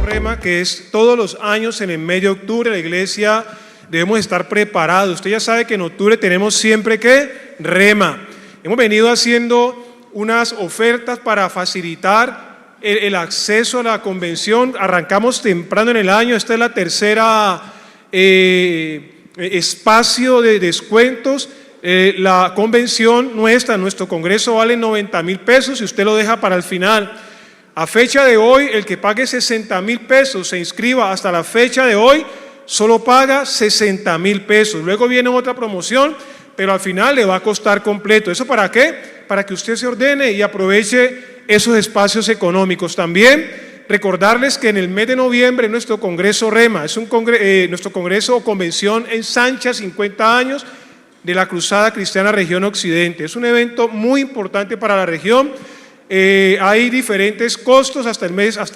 Rema, que es todos los años en el mes de octubre, la iglesia debemos estar preparados. Usted ya sabe que en octubre tenemos siempre que Rema. Hemos venido haciendo unas ofertas para facilitar el acceso a la convención. Arrancamos temprano en el año, esta es la tercera espacio de descuentos. La convención nuestra, nuestro congreso vale 90,000 pesos y usted lo deja para el final. A fecha de hoy, el que pague 60,000 pesos, se inscriba hasta la fecha de hoy, solo paga 60,000 pesos. Luego viene otra promoción, pero al final le va a costar completo. ¿Eso para qué? Para que usted se ordene y aproveche esos espacios económicos. También recordarles que en el mes de noviembre nuestro Congreso Rema, es nuestro Congreso o Convención ensancha 50 años de la Cruzada Cristiana Región Occidente. Es un evento muy importante para la región. Hay diferentes costos hasta el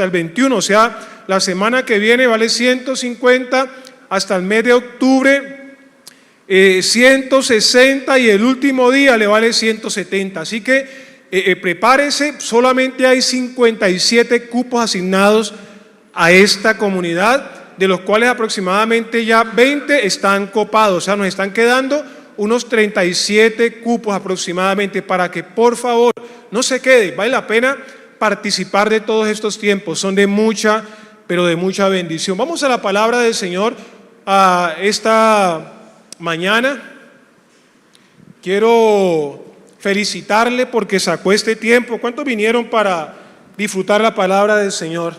21, o sea, la semana que viene vale 150, hasta el mes de octubre 160 y el último día le vale 170. Así que prepárese, solamente hay 57 cupos asignados a esta comunidad, de los cuales aproximadamente ya 20 están copados, o sea, nos están quedando unos 37 cupos aproximadamente, para que por favor no se quede. Vale la pena participar de todos estos tiempos, son de mucha, pero de mucha bendición. Vamos a la palabra del Señor esta mañana. Quiero felicitarle porque sacó este tiempo. ¿Cuántos vinieron para disfrutar la palabra del Señor?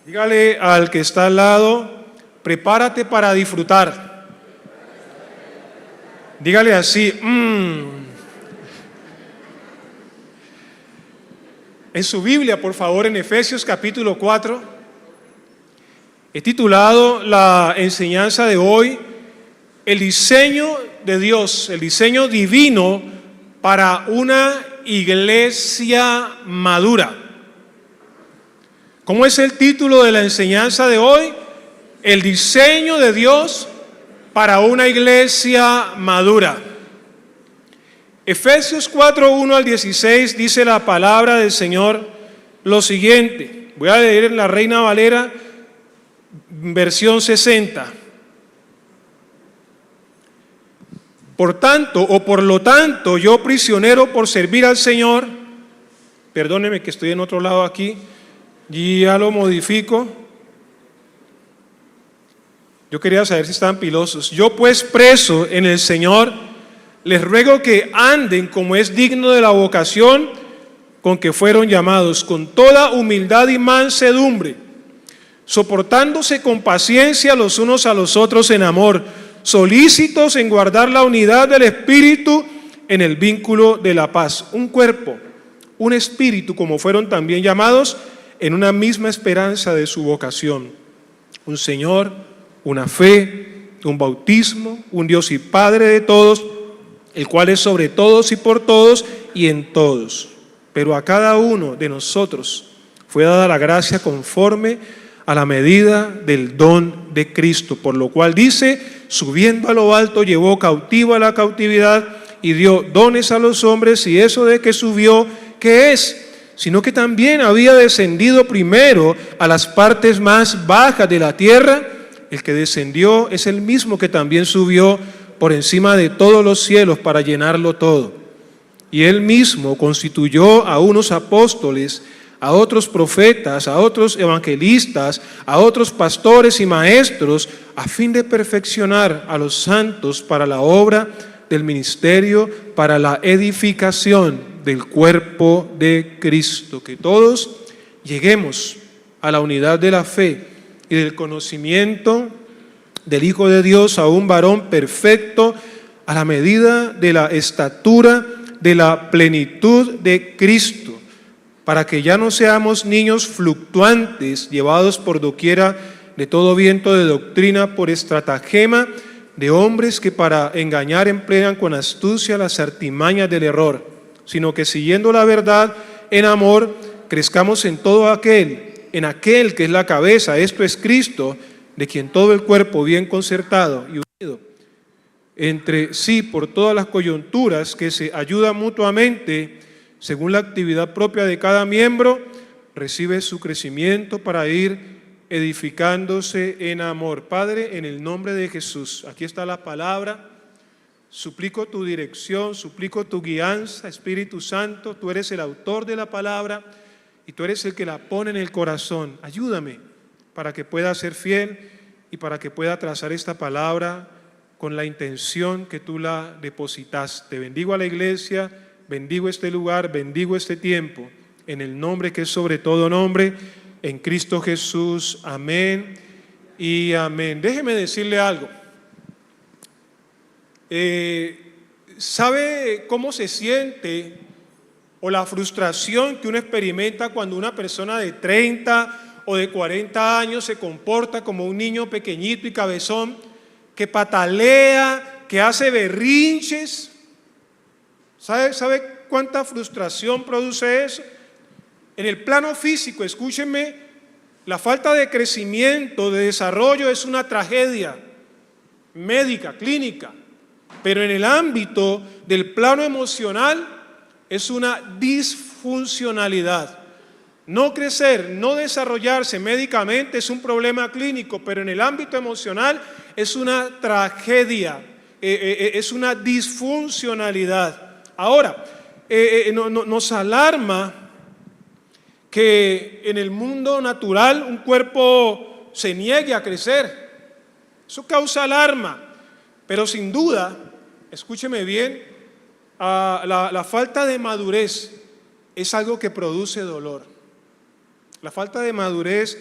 Dígale al que está al lado, prepárate para disfrutar. Dígale así, En su Biblia, por favor, en Efesios capítulo 4, he titulado la enseñanza de hoy, el diseño de Dios, el diseño divino para una iglesia madura. ¿Cómo es el título de la enseñanza de hoy? El diseño de Dios para una iglesia madura. Efesios 4, 1 al 16 dice la palabra del Señor lo siguiente. Voy a leer en la Reina Valera, versión 60. Por lo tanto, yo prisionero por servir al Señor, perdóneme que estoy en otro lado aquí, y ya lo modifico. Yo quería saber si estaban pilosos. Yo pues preso en el Señor, les ruego que anden como es digno de la vocación con que fueron llamados, con toda humildad y mansedumbre, soportándose con paciencia los unos a los otros en amor, solícitos en guardar la unidad del Espíritu en el vínculo de la paz. Un cuerpo, un espíritu, como fueron también llamados en una misma esperanza de su vocación. Un Señor, una fe, un bautismo, un Dios y Padre de todos, el cual es sobre todos y por todos y en todos. Pero a cada uno de nosotros fue dada la gracia conforme a la medida del don de Cristo, por lo cual dice, subiendo a lo alto llevó cautivo a la cautividad y dio dones a los hombres, y eso de que subió, ¿qué es? Sino que también había descendido primero a las partes más bajas de la tierra. El que descendió es el mismo que también subió por encima de todos los cielos para llenarlo todo. Y él mismo constituyó a unos apóstoles, a otros profetas, a otros evangelistas, a otros pastores y maestros, a fin de perfeccionar a los santos para la obra del ministerio, para la edificación del cuerpo de Cristo. Que todos lleguemos a la unidad de la fe y del conocimiento del Hijo de Dios, a un varón perfecto, a la medida de la estatura de la plenitud de Cristo, para que ya no seamos niños fluctuantes, llevados por doquiera de todo viento de doctrina, por estratagema de hombres que para engañar emplean con astucia las artimañas del error, sino que siguiendo la verdad en amor, crezcamos en todo aquel, en aquel que es la cabeza, esto es Cristo, de quien todo el cuerpo bien concertado y unido entre sí por todas las coyunturas, que se ayudan mutuamente según la actividad propia de cada miembro, recibe su crecimiento para ir edificándose en amor. Padre, en el nombre de Jesús, aquí está la palabra. Suplico tu dirección, suplico tu guianza, Espíritu Santo. Tú eres el autor de la palabra y tú eres el que la pone en el corazón. Ayúdame para que pueda ser fiel y para que pueda trazar esta palabra con la intención que tú la depositaste. Bendigo a la iglesia, bendigo este lugar, bendigo este tiempo, en el nombre que es sobre todo nombre, en Cristo Jesús. Amén y amén. Déjeme decirle algo. ¿Sabe cómo se siente o la frustración que uno experimenta cuando una persona de 30 o de 40 años se comporta como un niño pequeñito y cabezón, que patalea, que hace berrinches? ¿Sabe cuánta frustración produce eso? En el plano físico, escúchenme, la falta de crecimiento, de desarrollo es una tragedia médica, clínica, pero en el ámbito del plano emocional es una disfuncionalidad. No crecer, no desarrollarse médicamente es un problema clínico, pero en el ámbito emocional es una tragedia, es una disfuncionalidad. Ahora, nos alarma que en el mundo natural un cuerpo se niegue a crecer. Eso causa alarma, pero sin duda, escúcheme bien, la falta de madurez es algo que produce dolor. La falta de madurez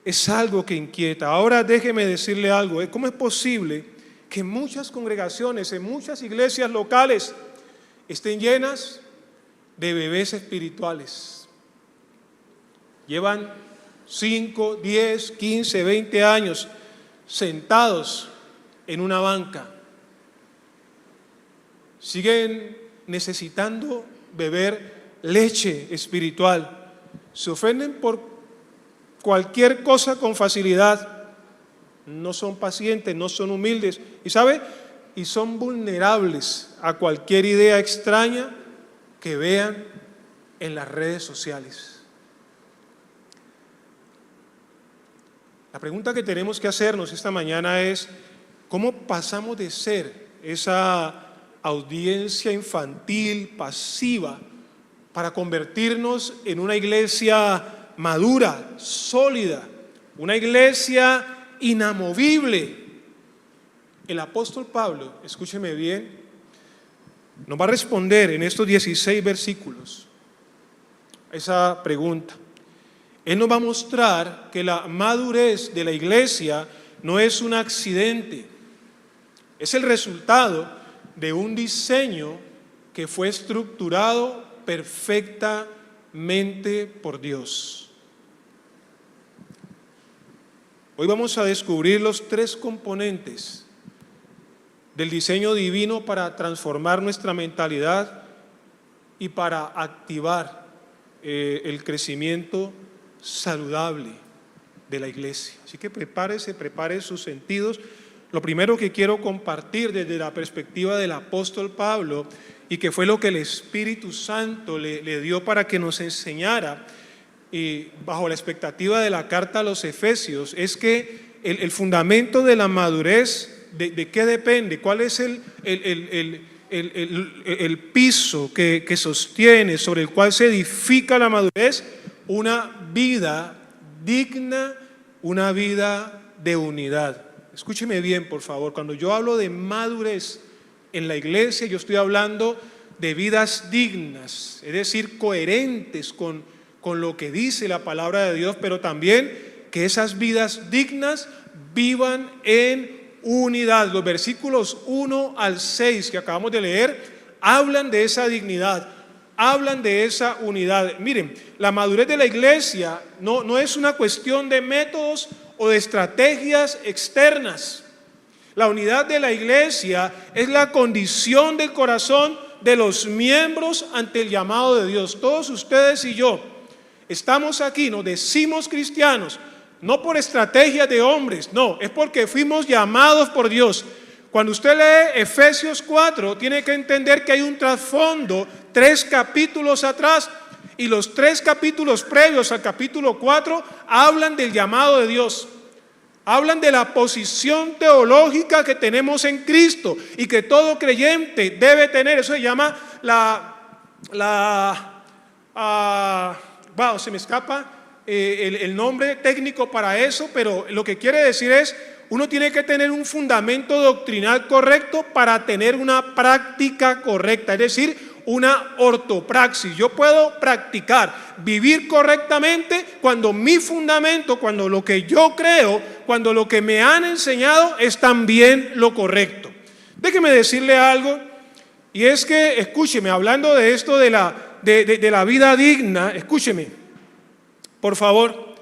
es algo que inquieta. Ahora déjeme decirle algo. ¿Cómo es posible que muchas congregaciones, en muchas iglesias locales, estén llenas de bebés espirituales? Llevan 5, 10, 15, 20 años sentados en una banca. Siguen necesitando beber leche espiritual. Se ofenden por cualquier cosa con facilidad. No son pacientes, no son humildes. ¿Y sabe? Y son vulnerables a cualquier idea extraña que vean en las redes sociales. La pregunta que tenemos que hacernos esta mañana es: ¿cómo pasamos de ser esa audiencia infantil, pasiva, para convertirnos en una iglesia madura, sólida, una iglesia inamovible? El apóstol Pablo, escúcheme bien, nos va a responder en estos 16 versículos esa pregunta. Él nos va a mostrar que la madurez de la iglesia no es un accidente, es el resultado de un diseño que fue estructurado perfectamente por Dios. Hoy vamos a descubrir los 3 componentes del diseño divino para transformar nuestra mentalidad y para activar el crecimiento saludable de la iglesia. Así que prepare sus sentidos. Lo primero que quiero compartir desde la perspectiva del apóstol Pablo, y que fue lo que el Espíritu Santo le dio para que nos enseñara, y bajo la expectativa de la carta a los Efesios, es que el fundamento de la madurez, ¿de qué depende? ¿Cuál es el piso que sostiene, sobre el cual se edifica la madurez? Una vida digna, una vida de unidad. Escúcheme bien, por favor. Cuando yo hablo de madurez en la iglesia, yo estoy hablando de vidas dignas, es decir, coherentes con lo que dice la palabra de Dios, pero también que esas vidas dignas vivan en unidad. Los versículos 1 al 6 que acabamos de leer hablan de esa dignidad, hablan de esa unidad. Miren, la madurez de la iglesia no es una cuestión de métodos o de estrategias externas. La unidad de la iglesia es la condición del corazón de los miembros ante el llamado de Dios. Todos ustedes y yo estamos aquí, nos decimos cristianos, no por estrategias de hombres, no, es porque fuimos llamados por Dios. Cuando usted lee Efesios 4, tiene que entender que hay un trasfondo 3 capítulos atrás, y los 3 capítulos previos al capítulo 4 hablan del llamado de Dios. Hablan de la posición teológica que tenemos en Cristo y que todo creyente debe tener. Eso se llama se me escapa el nombre técnico para eso, pero lo que quiere decir es, uno tiene que tener un fundamento doctrinal correcto para tener una práctica correcta, es decir, una ortopraxis. Yo puedo practicar, vivir correctamente cuando mi fundamento, cuando lo que yo creo, cuando lo que me han enseñado es también lo correcto. Déjeme decirle algo, y es que, escúcheme, hablando de esto de la vida digna, escúcheme, por favor,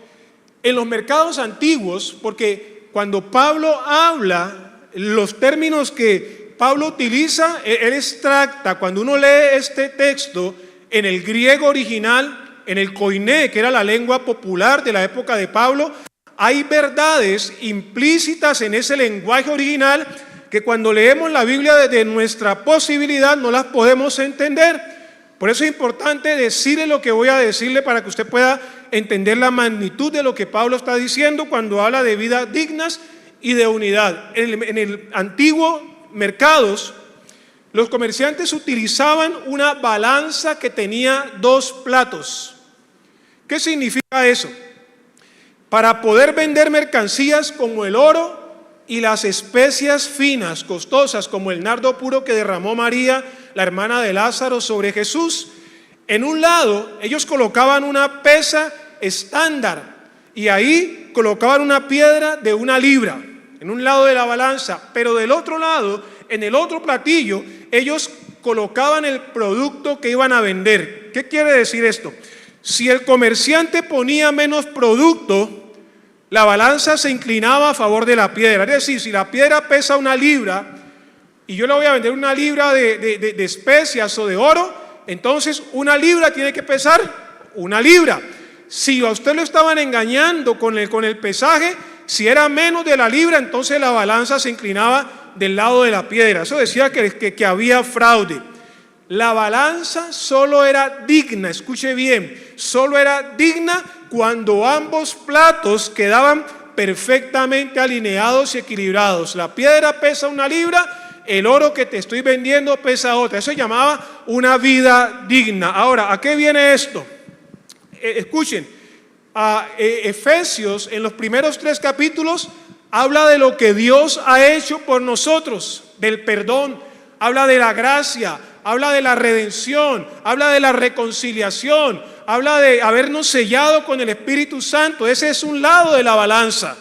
en los mercados antiguos, porque cuando Pablo habla, los términos que Pablo utiliza, él extracta, cuando uno lee este texto en el griego original, en el koiné, que era la lengua popular de la época de Pablo, hay verdades implícitas en ese lenguaje original que cuando leemos la Biblia desde nuestra posibilidad no las podemos entender. Por eso es importante decirle lo que voy a decirle para que usted pueda entender la magnitud de lo que Pablo está diciendo cuando habla de vidas dignas y de unidad. En el antiguo mercados, los comerciantes utilizaban una balanza que tenía 2 platos. ¿Qué significa eso? Para poder vender mercancías como el oro y las especias finas, costosas, como el nardo puro que derramó María, la hermana de Lázaro, sobre Jesús, en un lado ellos colocaban una pesa estándar y ahí colocaban una piedra de 1 libra en un lado de la balanza, pero del otro lado, en el otro platillo, ellos colocaban el producto que iban a vender. ¿Qué quiere decir esto? Si el comerciante ponía menos producto, la balanza se inclinaba a favor de la piedra. Es decir, si la piedra pesa 1 libra y yo le voy a vender 1 libra de especias o de oro, entonces 1 libra tiene que pesar 1 libra. Si a usted lo estaban engañando con el pesaje, si era menos de la libra, entonces la balanza se inclinaba del lado de la piedra. Eso decía que había fraude. La balanza solo era digna, escuche bien, solo era digna cuando ambos platos quedaban perfectamente alineados y equilibrados. La piedra pesa 1 libra, el oro que te estoy vendiendo pesa otra. Eso se llamaba una vida digna. Ahora, ¿a qué viene esto? Escuchen. Efesios, en los primeros 3 capítulos, habla de lo que Dios ha hecho por nosotros, del perdón, habla de la gracia, habla de la redención, habla de la reconciliación, habla de habernos sellado con el Espíritu Santo. Ese es un lado de la balanza.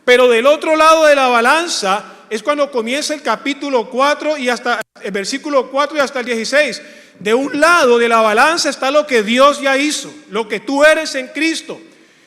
Pero del otro lado de la balanza es cuando comienza el capítulo 4 y hasta el versículo 4 y hasta el 16. De un lado de la balanza está lo que Dios ya hizo, lo que tú eres en Cristo.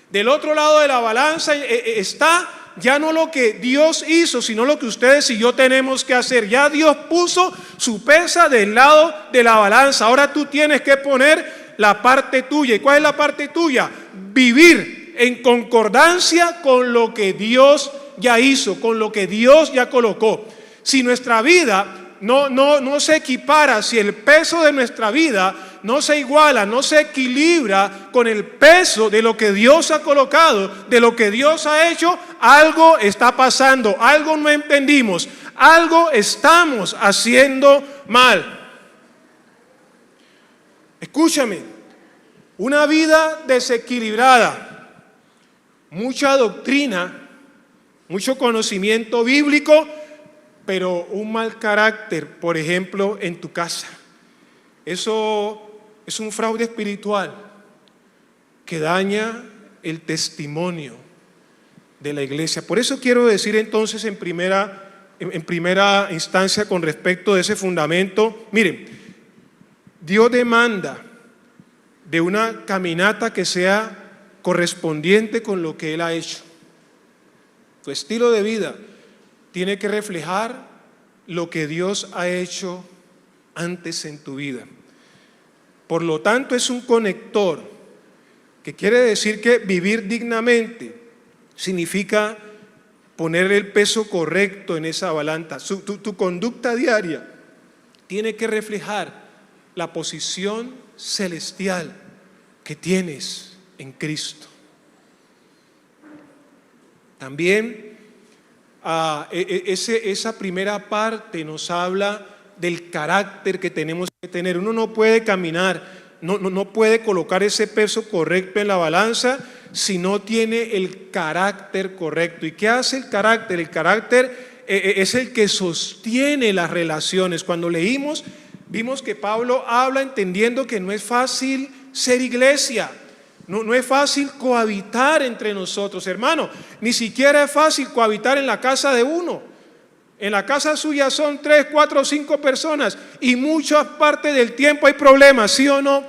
Del otro lado de la balanza está ya no lo que Dios hizo, sino lo que ustedes y yo tenemos que hacer. Ya Dios puso su pesa del lado de la balanza. Ahora tú tienes que poner la parte tuya. ¿Y cuál es la parte tuya? Vivir en concordancia con lo que Dios ya hizo, con lo que Dios ya colocó. Si nuestra vida no se equipara, si el peso de nuestra vida no se iguala, no se equilibra con el peso de lo que Dios ha colocado, de lo que Dios ha hecho, algo está pasando, algo no entendimos, algo estamos haciendo mal. Escúchame, una vida desequilibrada, mucha doctrina, mucho conocimiento bíblico, pero un mal carácter, por ejemplo, en tu casa. Eso es un fraude espiritual que daña el testimonio de la iglesia. Por eso quiero decir entonces en primera instancia con respecto a ese fundamento, miren, Dios demanda de una caminata que sea correspondiente con lo que Él ha hecho. Tu estilo de vida tiene que reflejar lo que Dios ha hecho antes en tu vida. Por lo tanto, es un conector, que quiere decir que vivir dignamente significa poner el peso correcto en esa balanza. Tu conducta diaria tiene que reflejar la posición celestial que tienes en Cristo. También esa primera parte nos habla del carácter que tenemos que tener. Uno no puede caminar, no puede colocar ese peso correcto en la balanza si no tiene el carácter correcto. ¿Y qué hace el carácter? El carácter es el que sostiene las relaciones. Cuando leímos, vimos que Pablo habla entendiendo que no es fácil ser iglesia. No es fácil cohabitar entre nosotros, hermano. Ni siquiera es fácil cohabitar en la casa de uno. En la casa suya son 3, 4, 5 personas y muchas partes del tiempo hay problemas, ¿sí o no?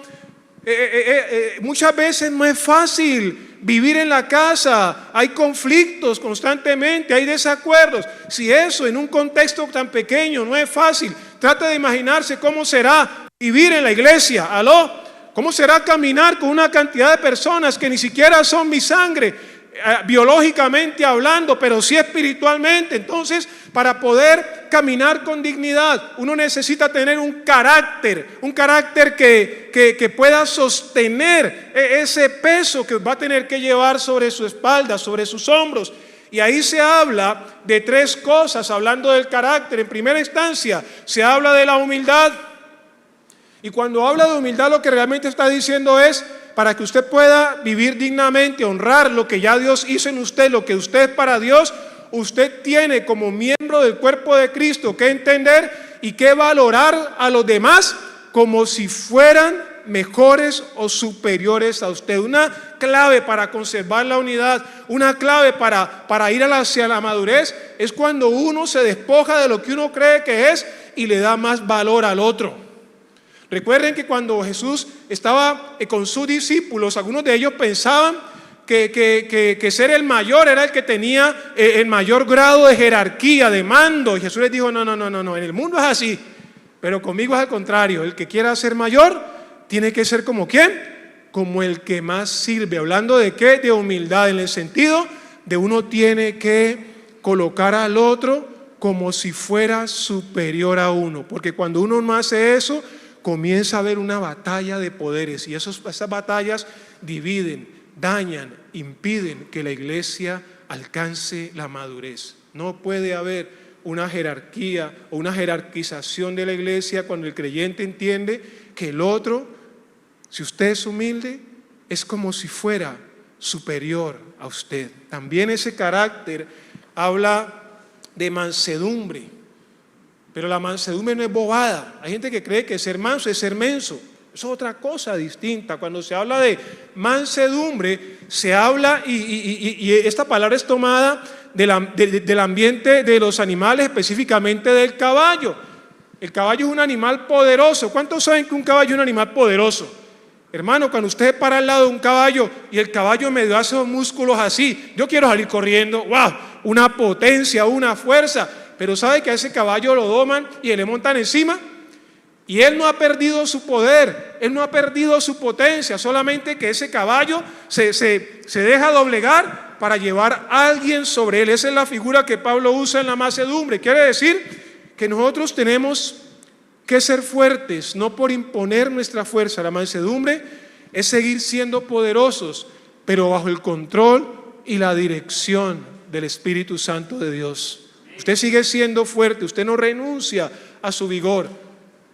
Muchas veces no es fácil vivir en la casa, hay conflictos constantemente, hay desacuerdos. Si eso en un contexto tan pequeño no es fácil, trata de imaginarse cómo será vivir en la iglesia. ¿Aló? ¿Cómo será caminar con una cantidad de personas que ni siquiera son mi sangre, biológicamente hablando, pero sí espiritualmente? Entonces, para poder caminar con dignidad, uno necesita tener un carácter que pueda sostener ese peso que va a tener que llevar sobre su espalda, sobre sus hombros. Y ahí se habla de 3 cosas, hablando del carácter. En primera instancia, se habla de la humildad. Y cuando habla de humildad, lo que realmente está diciendo es, para que usted pueda vivir dignamente, honrar lo que ya Dios hizo en usted, lo que usted es para Dios, usted tiene como miembro del cuerpo de Cristo que entender y que valorar a los demás como si fueran mejores o superiores a usted. Una clave para conservar la unidad, una clave para ir hacia la madurez, es cuando uno se despoja de lo que uno cree que es y le da más valor al otro. Recuerden que cuando Jesús estaba con sus discípulos, algunos de ellos pensaban que ser el mayor era el que tenía el mayor grado de jerarquía, de mando. Y Jesús les dijo, no, en el mundo es así, pero conmigo es al contrario. El que quiera ser mayor tiene que ser como ¿quién? Como el que más sirve. ¿Hablando de qué? De humildad, en el sentido de uno tiene que colocar al otro como si fuera superior a uno. Porque cuando uno no hace eso, comienza a haber una batalla de poderes y esas batallas dividen, dañan, impiden que la iglesia alcance la madurez. No puede haber una jerarquía o una jerarquización de la iglesia cuando el creyente entiende que el otro, si usted es humilde, es como si fuera superior a usted. También ese carácter habla de mansedumbre. Pero la mansedumbre no es bobada. Hay gente que cree que ser manso es ser menso. Eso es otra cosa distinta. Cuando se habla de mansedumbre, se habla, y esta palabra es tomada del ambiente de los animales, específicamente del caballo. El caballo es un animal poderoso. ¿Cuántos saben que un caballo es un animal poderoso? Hermano, cuando usted para al lado de un caballo y el caballo medio hace los músculos así, yo quiero salir corriendo, ¡wow! Una potencia, una fuerza. Pero sabe que a ese caballo lo doman y le montan encima y él no ha perdido su poder, él no ha perdido su potencia, solamente que ese caballo se deja doblegar para llevar a alguien sobre él. Esa es la figura que Pablo usa en la mansedumbre. Quiere decir que nosotros tenemos que ser fuertes, no por imponer nuestra fuerza. La mansedumbre es seguir siendo poderosos, pero bajo el control y la dirección del Espíritu Santo de Dios. Usted sigue siendo fuerte, usted no renuncia a su vigor.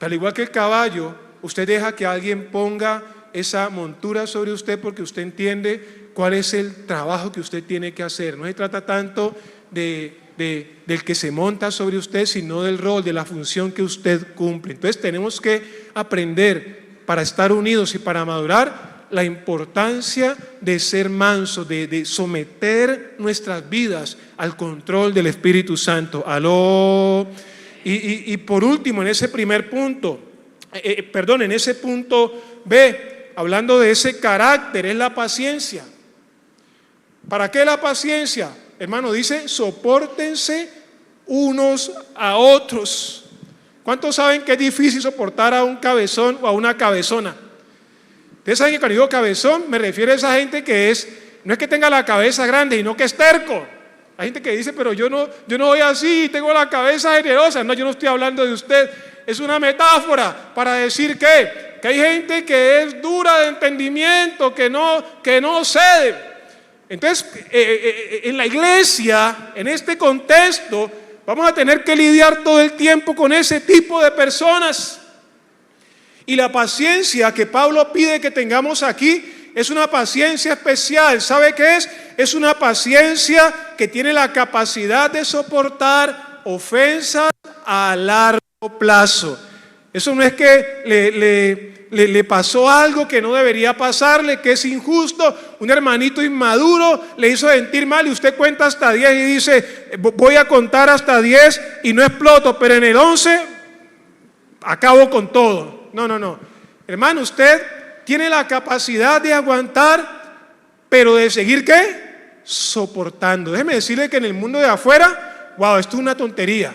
Al igual que el caballo, usted deja que alguien ponga esa montura sobre usted porque usted entiende cuál es el trabajo que usted tiene que hacer. No se trata tanto del que se monta sobre usted, sino del rol, de la función que usted cumple. Entonces tenemos que aprender, para estar unidos y para madurar, la importancia de ser mansos, de someter nuestras vidas al control del Espíritu Santo. Aló. Y por último, en ese primer punto, en ese punto B, hablando de ese carácter, es la paciencia. ¿Para qué la paciencia? Hermano, dice, sopórtense unos a otros. ¿Cuántos saben que es difícil soportar a un cabezón o a una cabezona? Ustedes saben que cuando digo cabezón me refiero a esa gente que no es que tenga la cabeza grande, sino que es terco. Hay gente que dice, pero yo no voy así, tengo la cabeza generosa. No, yo no estoy hablando de usted. Es una metáfora para decir que hay gente que es dura de entendimiento, que no cede. Entonces, en la iglesia, en este contexto, vamos a tener que lidiar todo el tiempo con ese tipo de personas. Y la paciencia que Pablo pide que tengamos aquí es una paciencia especial. ¿Sabe qué es? Es una paciencia que tiene la capacidad de soportar ofensas a largo plazo. Eso no es que le pasó algo que no debería pasarle, que es injusto. Un hermanito inmaduro le hizo sentir mal y usted cuenta hasta 10 y dice, voy a contar hasta 10 y no exploto, pero en el 11 acabo con todo. No. Hermano, usted tiene la capacidad de aguantar, pero de seguir ¿qué? Soportando. Déjeme decirle que en el mundo de afuera, wow, esto es una tontería,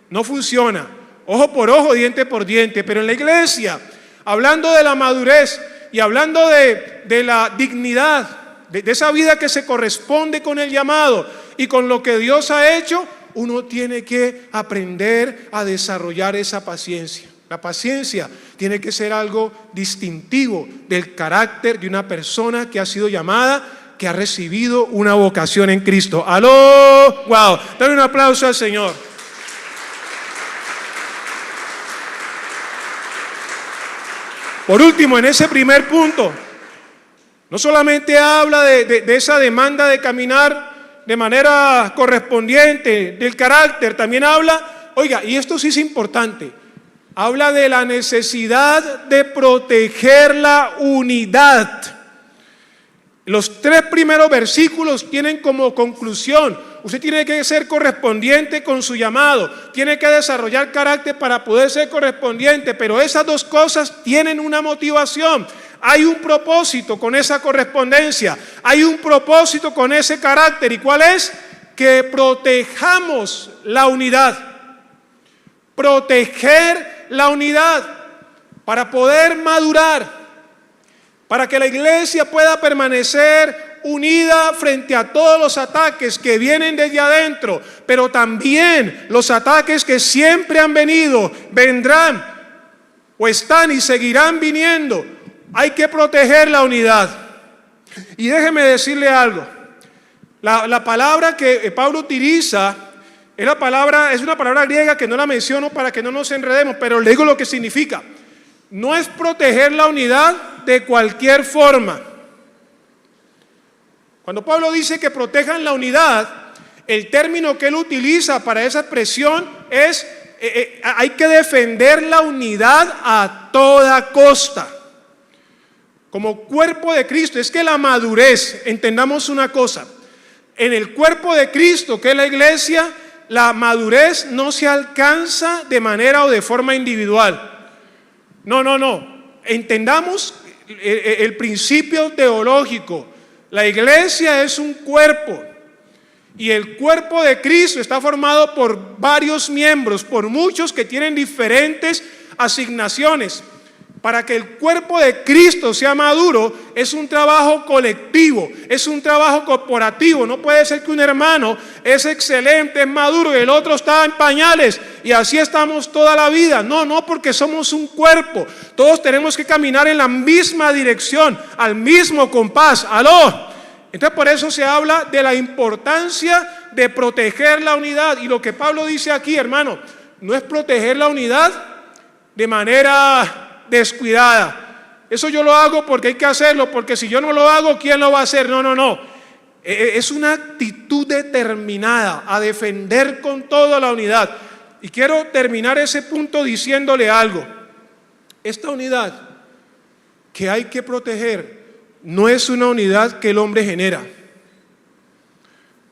no funciona, ojo por ojo, diente por diente. Pero en la iglesia, hablando de la madurez y hablando de la dignidad, de esa vida que se corresponde con el llamado y con lo que Dios ha hecho, uno tiene que aprender a desarrollar esa paciencia. La paciencia tiene que ser algo distintivo del carácter de una persona que ha sido llamada, que ha recibido una vocación en Cristo. ¡Aló! ¡Wow! Dale un aplauso al Señor. Por último, en ese primer punto, no solamente habla de esa demanda de caminar de manera correspondiente, del carácter, también habla, oiga, y esto sí es importante, habla de la necesidad de proteger la unidad. Los 3 primeros versículos tienen como conclusión, usted tiene que ser correspondiente con su llamado, tiene que desarrollar carácter para poder ser correspondiente, pero esas 2 cosas tienen una motivación. Hay un propósito con esa correspondencia, hay un propósito con ese carácter. ¿Y cuál es? Que protejamos la unidad. Proteger la unidad para poder madurar, para que la iglesia pueda permanecer unida frente a todos los ataques que vienen desde adentro, pero también los ataques que siempre han venido, vendrán o están y seguirán viniendo. Hay que proteger la unidad. Y déjeme decirle algo, la palabra que Pablo utiliza es una palabra griega que no la menciono para que no nos enredemos, pero le digo lo que significa. No es proteger la unidad de cualquier forma. Cuando Pablo dice que protejan la unidad, el término que él utiliza para esa expresión es hay que defender la unidad a toda costa. Como cuerpo de Cristo, es que la madurez, entendamos una cosa, en el cuerpo de Cristo, que es la iglesia, la madurez no se alcanza de manera o de forma individual. No. Entendamos el principio teológico. La iglesia es un cuerpo y el cuerpo de Cristo está formado por varios miembros, por muchos que tienen diferentes asignaciones. Para que el cuerpo de Cristo sea maduro, es un trabajo colectivo, es un trabajo corporativo. No puede ser que un hermano es excelente, es maduro, y el otro está en pañales, y así estamos toda la vida. No, porque somos un cuerpo. Todos tenemos que caminar en la misma dirección, al mismo compás. ¡Aló! Entonces, por eso se habla de la importancia de proteger la unidad. Y lo que Pablo dice aquí, hermano, no es proteger la unidad de manera descuidada. Eso yo lo hago porque hay que hacerlo, porque si yo no lo hago, ¿quién lo va a hacer? No. Es una actitud determinada a defender con toda la unidad. Y quiero terminar ese punto diciéndole algo. Esta unidad que hay que proteger no es una unidad que el hombre genera.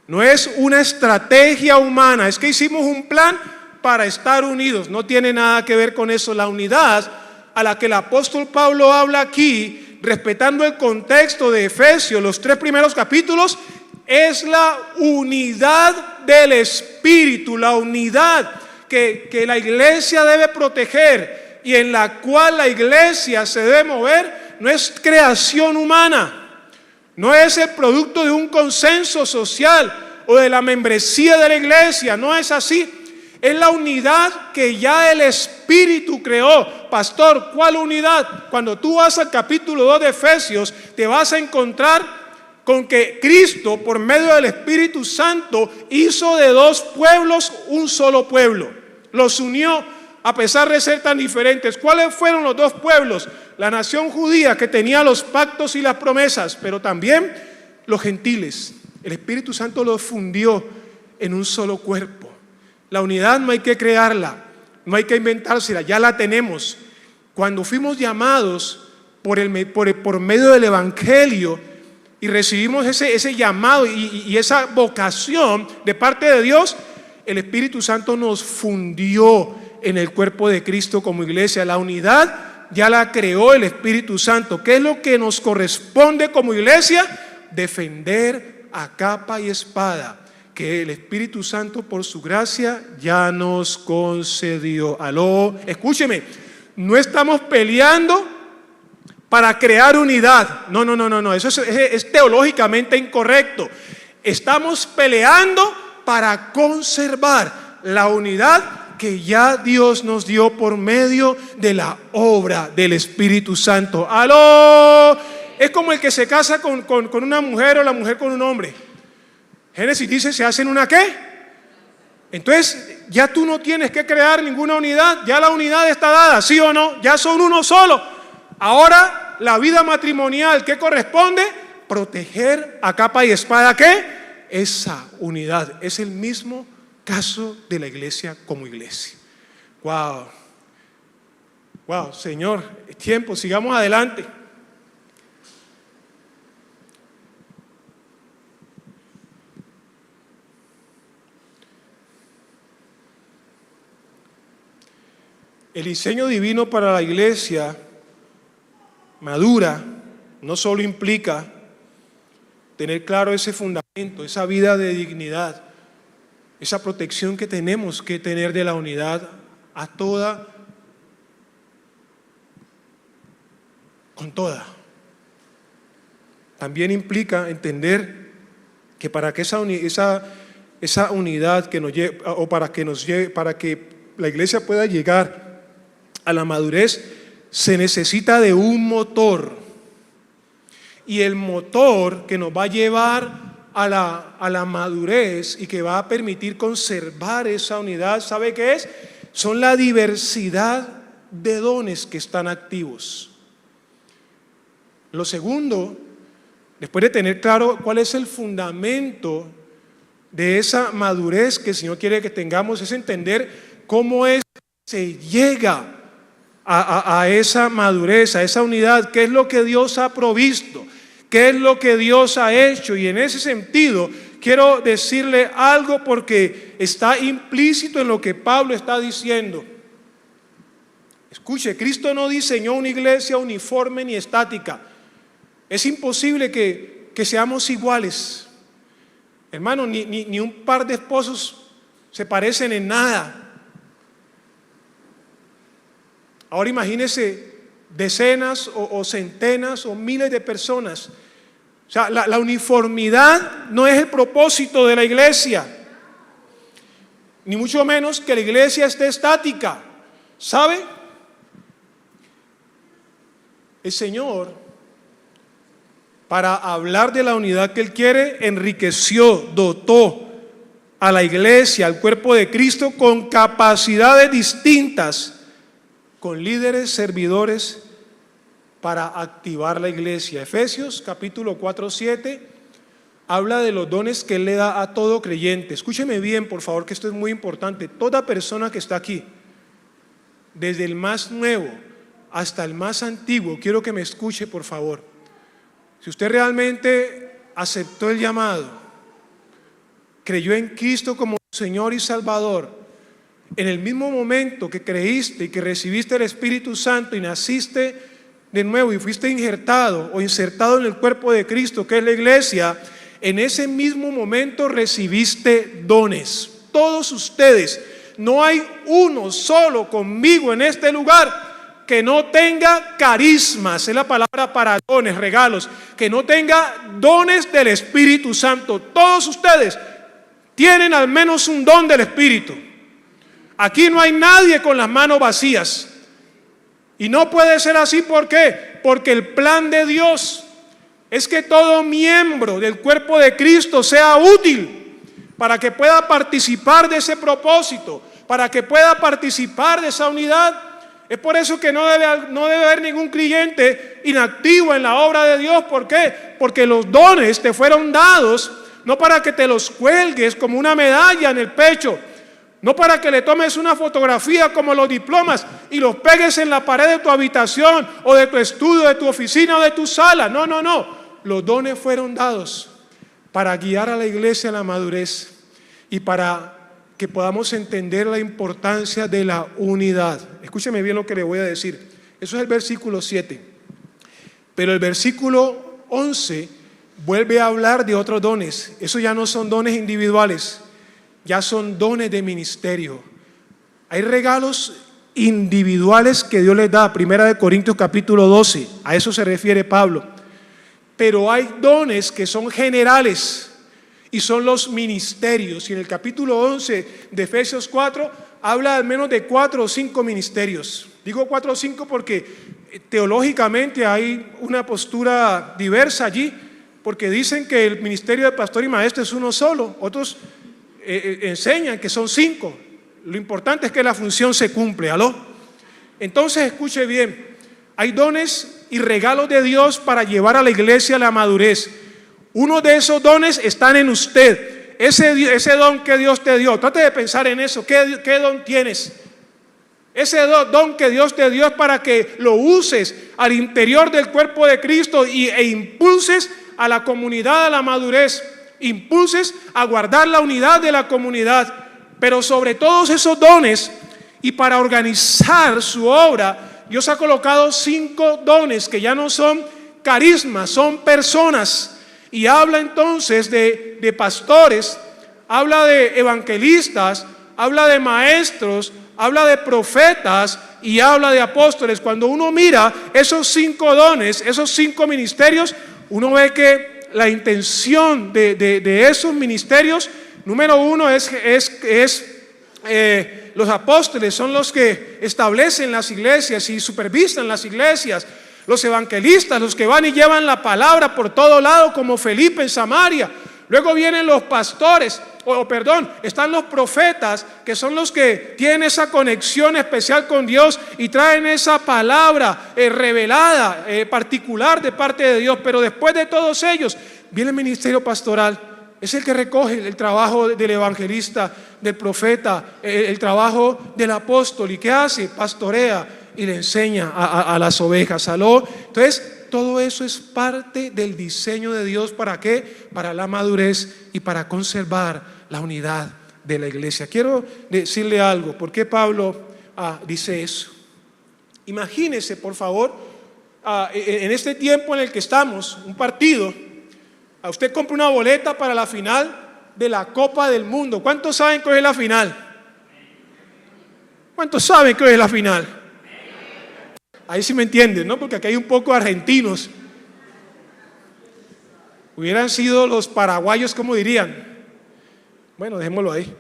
No es una estrategia humana. Es que hicimos un plan para estar unidos. No tiene nada que ver con eso. La unidad a la que el apóstol Pablo habla aquí, respetando el contexto de Efesios, los 3 primeros capítulos, es la unidad del Espíritu, la unidad que la iglesia debe proteger y en la cual la iglesia se debe mover. No es creación humana, no es el producto de un consenso social o de la membresía de la iglesia. No es así. Es la unidad que ya el Espíritu creó. Pastor, ¿cuál unidad? Cuando tú vas al capítulo 2 de Efesios, te vas a encontrar con que Cristo, por medio del Espíritu Santo, hizo de dos pueblos un solo pueblo. Los unió a pesar de ser tan diferentes. ¿Cuáles fueron los dos pueblos? La nación judía, que tenía los pactos y las promesas, pero también los gentiles. El Espíritu Santo los fundió en un solo cuerpo. La unidad no hay que crearla, no hay que inventársela, ya la tenemos. Cuando fuimos llamados por medio del Evangelio y recibimos ese llamado y esa vocación de parte de Dios, el Espíritu Santo nos fundió en el cuerpo de Cristo como iglesia. La unidad ya la creó el Espíritu Santo. ¿Qué es lo que nos corresponde como iglesia? Defender a capa y espada, que el Espíritu Santo por su gracia ya nos concedió. Aló, escúcheme, no estamos peleando para crear unidad. No, eso es teológicamente incorrecto. Estamos peleando para conservar la unidad que ya Dios nos dio por medio de la obra del Espíritu Santo. ¡Aló! Es como el que se casa con una mujer o la mujer con un hombre. Génesis dice, ¿se hacen una qué? Entonces, ya tú no tienes que crear ninguna unidad, ya la unidad está dada, ¿sí o no? Ya son uno solo. Ahora, la vida matrimonial, ¿qué corresponde? Proteger a capa y espada, ¿qué? Esa unidad. Es el mismo caso de la iglesia como iglesia. Wow, Señor, es tiempo, sigamos adelante. El diseño divino para la iglesia madura no solo implica tener claro ese fundamento, esa vida de dignidad, esa protección que tenemos que tener de la unidad con toda. También implica entender que para que esa unidad que nos lleve, o para que la iglesia pueda llegar a la madurez, se necesita de un motor, y el motor que nos va a llevar a la madurez y que va a permitir conservar esa unidad, ¿sabe qué es? Son la diversidad de dones que están activos. Lo segundo, después de tener claro cuál es el fundamento de esa madurez que el Señor quiere que tengamos, es entender cómo se llega a esa madurez, a esa unidad. ¿Qué es lo que Dios ha provisto? ¿Qué es lo que Dios ha hecho? Y en ese sentido quiero decirle algo, porque está implícito en lo que Pablo está diciendo. Escuche, Cristo no diseñó una iglesia uniforme ni estática. Es imposible que seamos iguales. Hermano, ni un par de esposos se parecen en nada. Ahora imagínese decenas o centenas o miles de personas. O sea, la uniformidad no es el propósito de la iglesia, ni mucho menos que la iglesia esté estática. ¿Sabe? El Señor, para hablar de la unidad que Él quiere, enriqueció, dotó a la iglesia, al cuerpo de Cristo, con capacidades distintas, con líderes, servidores, para activar la iglesia. Efesios capítulo 4:7 habla de los dones que Él le da a todo creyente. Escúcheme bien, por favor, que esto es muy importante. Toda persona que está aquí, desde el más nuevo hasta el más antiguo, quiero que me escuche, por favor. Si usted realmente aceptó el llamado, creyó en Cristo como Señor y Salvador, en el mismo momento que creíste y que recibiste el Espíritu Santo y naciste de nuevo y fuiste injertado o insertado en el cuerpo de Cristo, que es la iglesia, en ese mismo momento recibiste dones. Todos ustedes, no hay uno solo conmigo en este lugar que no tenga carismas, es la palabra para dones, regalos, que no tenga dones del Espíritu Santo. Todos ustedes tienen al menos un don del Espíritu. Aquí no hay nadie con las manos vacías. Y no puede ser así, ¿por qué? Porque el plan de Dios es que todo miembro del cuerpo de Cristo sea útil para que pueda participar de ese propósito, para que pueda participar de esa unidad. Es por eso que no debe haber ningún creyente inactivo en la obra de Dios. ¿Por qué? Porque los dones te fueron dados no para que te los cuelgues como una medalla en el pecho, no para que le tomes una fotografía como los diplomas y los pegues en la pared de tu habitación o de tu estudio, de tu oficina o de tu sala. No, no, no. Los dones fueron dados para guiar a la iglesia a la madurez y para que podamos entender la importancia de la unidad. Escúcheme bien lo que le voy a decir. Eso es el versículo 7. Pero el versículo 11 vuelve a hablar de otros dones. Esos ya no son dones individuales, ya son dones de ministerio. Hay regalos individuales que Dios les da. Primera de Corintios capítulo 12, a eso se refiere Pablo. Pero hay dones que son generales y son los ministerios. Y en el capítulo 11 de Efesios 4 habla al menos de 4 o 5 ministerios. Digo 4 o 5 porque teológicamente hay una postura diversa allí, porque dicen que el ministerio de pastor y maestro es uno solo. Otros enseñan que son 5. Lo importante es que la función se cumple. ¿Aló? Entonces escuche bien, hay dones y regalos de Dios para llevar a la iglesia a la madurez. Uno de esos dones están en usted. Ese don que Dios te dio, trate de pensar en eso. ¿Qué don tienes? Ese don que Dios te dio es para que lo uses al interior del cuerpo de Cristo e impulses a la comunidad a la madurez, impulses a guardar la unidad de la comunidad. Pero sobre todos esos dones y para organizar su obra, Dios ha colocado 5 dones que ya no son carismas, son personas. Y habla entonces de pastores, habla de evangelistas, habla de maestros, habla de profetas y habla de apóstoles. Cuando uno mira esos 5 dones, esos 5 ministerios, uno ve que la intención de esos ministerios, número 1 es los apóstoles son los que establecen las iglesias y supervisan las iglesias. Los evangelistas, los que van y llevan la palabra por todo lado, como Felipe en Samaria. Luego vienen los pastores, están los profetas, que son los que tienen esa conexión especial con Dios y traen esa palabra revelada, particular de parte de Dios. Pero después de todos ellos, viene el ministerio pastoral. Es el que recoge el trabajo del evangelista, del profeta, el trabajo del apóstol. ¿Y qué hace? Pastorea y le enseña a las ovejas. ¿Aló? Entonces, todo eso es parte del diseño de Dios. ¿Para qué? Para la madurez y para conservar la unidad de la iglesia. Quiero decirle algo. ¿Por qué Pablo dice eso? Imagínese, por favor, en este tiempo en el que estamos, un partido, usted compra una boleta para la final de la Copa del Mundo. ¿Cuántos saben que hoy es la final? ¿Cuántos saben que hoy es la final? Ahí sí me entienden, ¿no? Porque aquí hay un poco de argentinos. Hubieran sido los paraguayos, ¿cómo dirían? Bueno, dejémoslo ahí.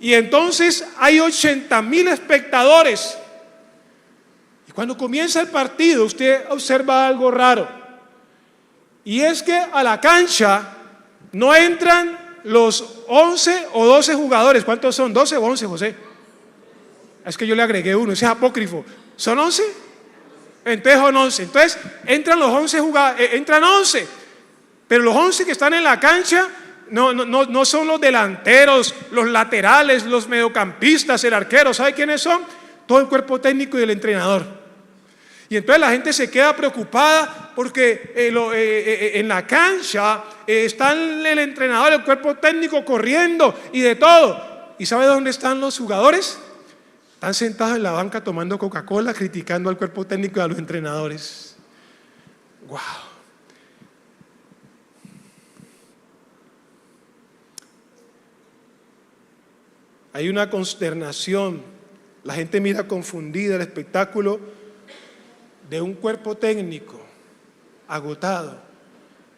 Entonces hay 80,000 espectadores. Y cuando comienza el partido, usted observa algo raro. Y es que a la cancha no entran los 11 o 12 jugadores. ¿Cuántos son? ¿12 o 11, José? Es que yo le agregué uno, ese es apócrifo. ¿Son 11? Entonces son 11. Entonces entran los 11 jugadores, entran 11. Pero los 11 que están en la cancha no son los delanteros, los laterales, los mediocampistas, el arquero. ¿Sabe quiénes son? Todo el cuerpo técnico y el entrenador. Y entonces la gente se queda preocupada porque en la cancha están el entrenador, el cuerpo técnico corriendo y de todo. ¿Y sabe dónde están los jugadores? Están sentados en la banca tomando Coca-Cola, criticando al cuerpo técnico y a los entrenadores. ¡Wow! Hay una consternación. La gente mira confundida el espectáculo de un cuerpo técnico agotado,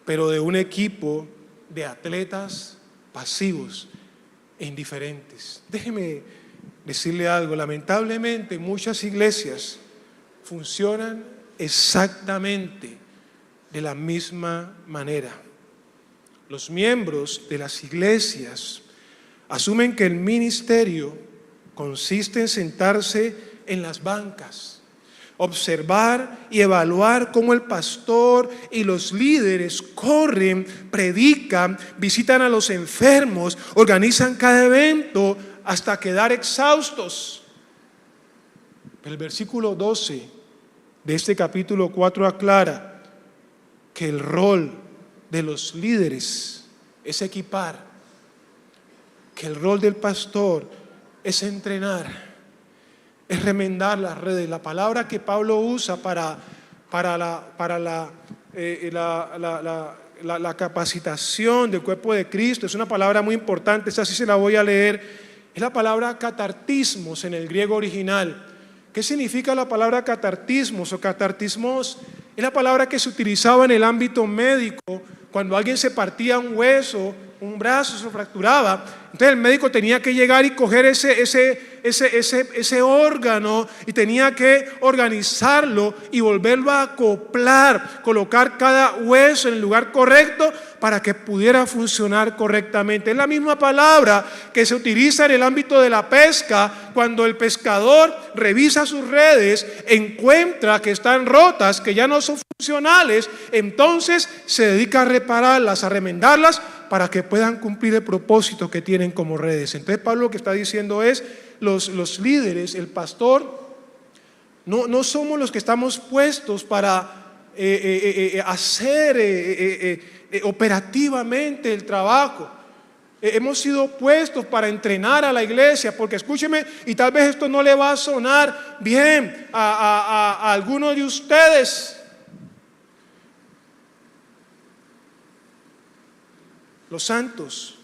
pero de un equipo de atletas pasivos e indiferentes. Déjeme decirle algo, lamentablemente muchas iglesias funcionan exactamente de la misma manera. Los miembros de las iglesias asumen que el ministerio consiste en sentarse en las bancas, observar y evaluar cómo el pastor y los líderes corren, predican, visitan a los enfermos, organizan cada evento hasta quedar exhaustos. El versículo 12 de este capítulo 4 aclara que el rol de los líderes es equipar, que el rol del pastor es entrenar, es remendar las redes. La palabra que Pablo usa para la capacitación del cuerpo de Cristo es una palabra muy importante, esa sí se la voy a leer. Es la palabra catartismos en el griego original. ¿Qué significa la palabra catartismos o catartismos? Es la palabra que se utilizaba en el ámbito médico cuando alguien se partía un hueso, un brazo se fracturaba. Entonces el médico tenía que llegar y coger ese órgano y tenía que organizarlo y volverlo a acoplar, colocar cada hueso en el lugar correcto para que pudiera funcionar correctamente. Es la misma palabra que se utiliza en el ámbito de la pesca cuando el pescador revisa sus redes, encuentra que están rotas, que ya no son funcionales, entonces se dedica a repararlas, a remendarlas para que puedan cumplir el propósito que tienen como redes. Entonces Pablo lo que está diciendo es, los líderes, el pastor, no somos los que estamos puestos para hacer operativamente el trabajo. Hemos sido puestos para entrenar a la iglesia, porque escúcheme, y tal vez esto no le va a sonar bien a alguno de ustedes. Los santos,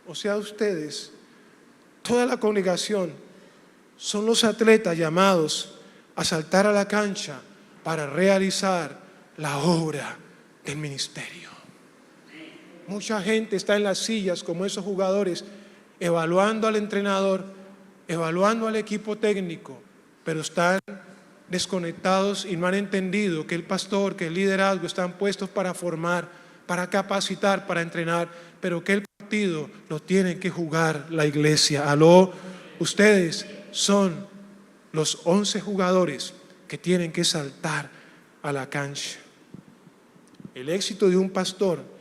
o sea ustedes, toda la congregación, son los atletas llamados a saltar a la cancha para realizar la obra del ministerio. Mucha gente está en las sillas como esos jugadores, evaluando al entrenador, evaluando al equipo técnico, pero están desconectados y no han entendido que el pastor, que el liderazgo están puestos para formar, para capacitar, para entrenar, pero que el partido lo tiene que jugar la iglesia. Aló, ustedes son los 11 jugadores que tienen que saltar a la cancha. El éxito de un pastor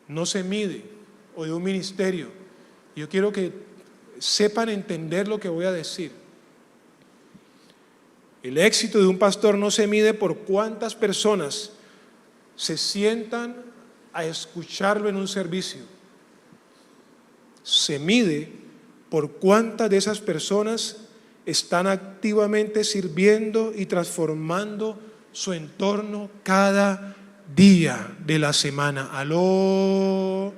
no se mide, o de un ministerio. Yo quiero que sepan entender lo que voy a decir. El éxito de un pastor no se mide por cuántas personas se sientan a escucharlo en un servicio. Se mide por cuántas de esas personas están activamente sirviendo y transformando su entorno cada día de la semana. Aló.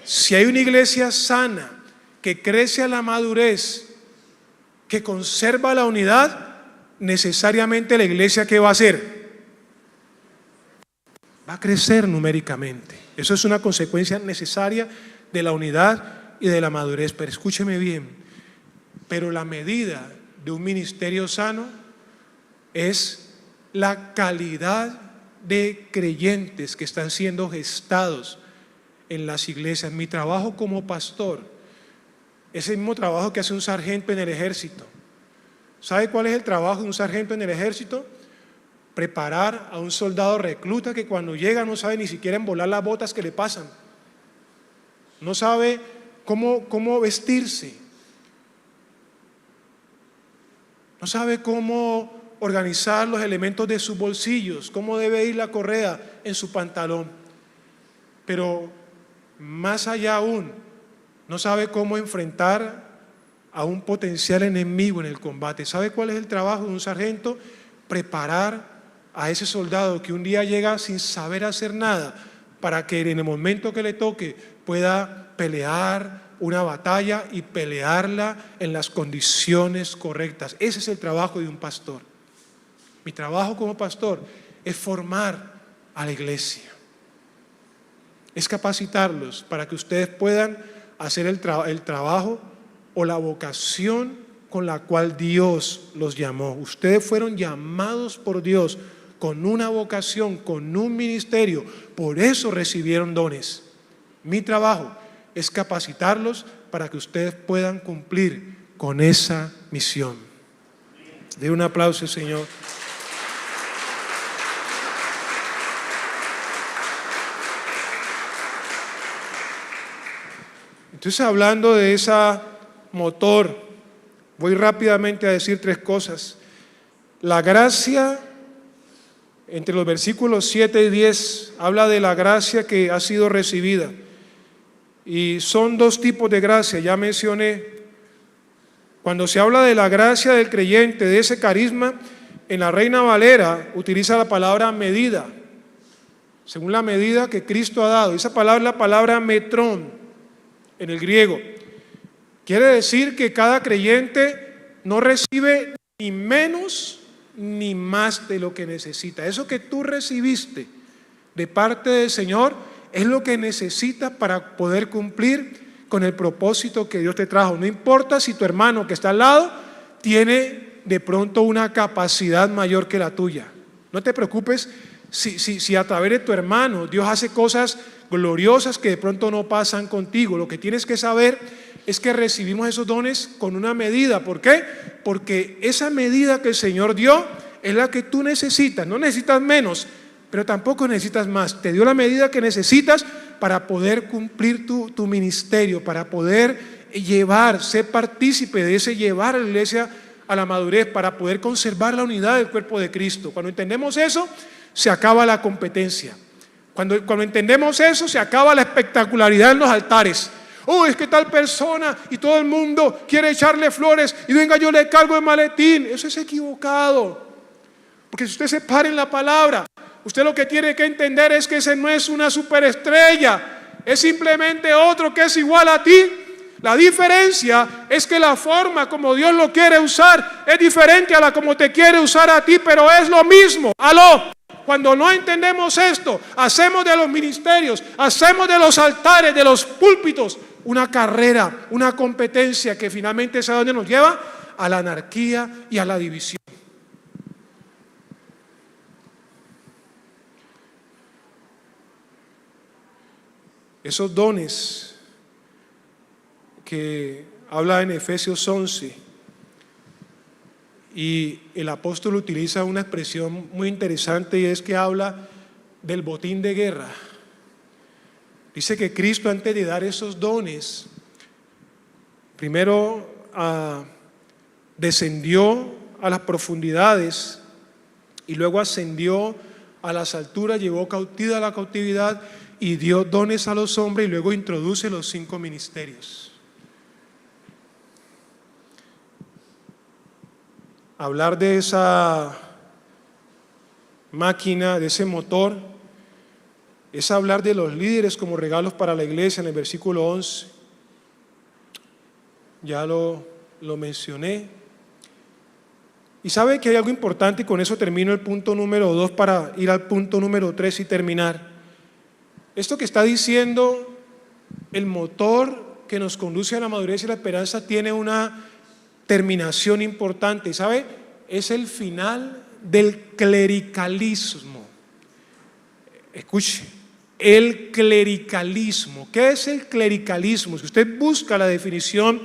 Si hay una iglesia sana, que crece a la madurez, que conserva la unidad, necesariamente la iglesia, ¿qué va a hacer? Va a crecer numéricamente. Eso es una consecuencia necesaria de la unidad y de la madurez. Pero escúcheme bien, pero la medida de un ministerio sano es la calidad de creyentes que están siendo gestados en las iglesias. Mi trabajo como pastor es el mismo trabajo que hace un sargento en el ejército. ¿Sabe cuál es el trabajo de un sargento en el ejército? Preparar a un soldado recluta que cuando llega no sabe ni siquiera embolar las botas que le pasan, no sabe cómo vestirse, no sabe cómo organizar los elementos de sus bolsillos, cómo debe ir la correa en su pantalón, pero más allá aún, no sabe cómo enfrentar a un potencial enemigo en el combate. ¿Sabe cuál es el trabajo de un sargento? Preparar a ese soldado que un día llega sin saber hacer nada, para que en el momento que le toque pueda pelear una batalla y pelearla en las condiciones correctas. Ese es el trabajo de un pastor. Mi trabajo como pastor es formar a la iglesia. es capacitarlos para que ustedes puedan hacer el trabajo o la vocación con la cual Dios los llamó. Ustedes fueron llamados por Dios con una vocación, con un ministerio, por eso recibieron dones. Mi trabajo es capacitarlos para que ustedes puedan cumplir con esa misión. Den un aplauso, Señor. Entonces, hablando de ese motor, voy rápidamente a decir 3 cosas. La gracia, entre los versículos 7 y 10, habla de la gracia que ha sido recibida. Y son 2 tipos de gracia, ya mencioné. Cuando se habla de la gracia del creyente, de ese carisma, en la Reina Valera utiliza la palabra medida, según la medida que Cristo ha dado. Esa palabra es la palabra metrón en el griego. Quiere decir que cada creyente no recibe ni menos ni más de lo que necesita. Eso que tú recibiste de parte del Señor es lo que necesitas para poder cumplir con el propósito que Dios te trajo. No importa si tu hermano que está al lado tiene de pronto una capacidad mayor que la tuya. No te preocupes si a través de tu hermano Dios hace cosas gloriosas que de pronto no pasan contigo. Lo que tienes que saber es que recibimos esos dones con una medida. ¿Por qué? Porque esa medida que el Señor dio es la que tú necesitas. No necesitas menos, pero tampoco necesitas más. Te dio la medida que necesitas para poder cumplir tu ministerio, para poder ser partícipe de ese llevar a la iglesia a la madurez, para poder conservar la unidad del cuerpo de Cristo. Cuando entendemos eso, se acaba la competencia. Cuando entendemos eso, se acaba la espectacularidad en los altares. Es que tal persona y todo el mundo quiere echarle flores y venga, yo le cargo el maletín. Eso es equivocado. Porque si usted se para en la palabra, usted lo que tiene que entender es que ese no es una superestrella, es simplemente otro que es igual a ti. La diferencia es que la forma como Dios lo quiere usar es diferente a la como te quiere usar a ti, pero es lo mismo. ¡Aló! Cuando no entendemos esto, hacemos de los ministerios, hacemos de los altares, de los púlpitos, una carrera, una competencia que finalmente es a donde nos lleva a la anarquía y a la división. Esos dones que habla en Efesios 11, y el apóstol utiliza una expresión muy interesante, y es que habla del botín de guerra. Dice que Cristo, antes de dar esos dones, primero descendió a las profundidades y luego ascendió a las alturas, llevó cautiva la cautividad y dio dones a los hombres, y luego introduce los 5 ministerios. Hablar de esa máquina, de ese motor, es hablar de los líderes como regalos para la iglesia en el versículo 11. Ya lo mencioné. Y sabe que hay algo importante, y con eso termino el punto número 2 para ir al punto número 3 y terminar. Esto que está diciendo, el motor que nos conduce a la madurez y la esperanza, tiene una terminación importante. ¿Sabe? Es el final del clericalismo. Escuche, el clericalismo. ¿Qué es el clericalismo? Si usted busca la definición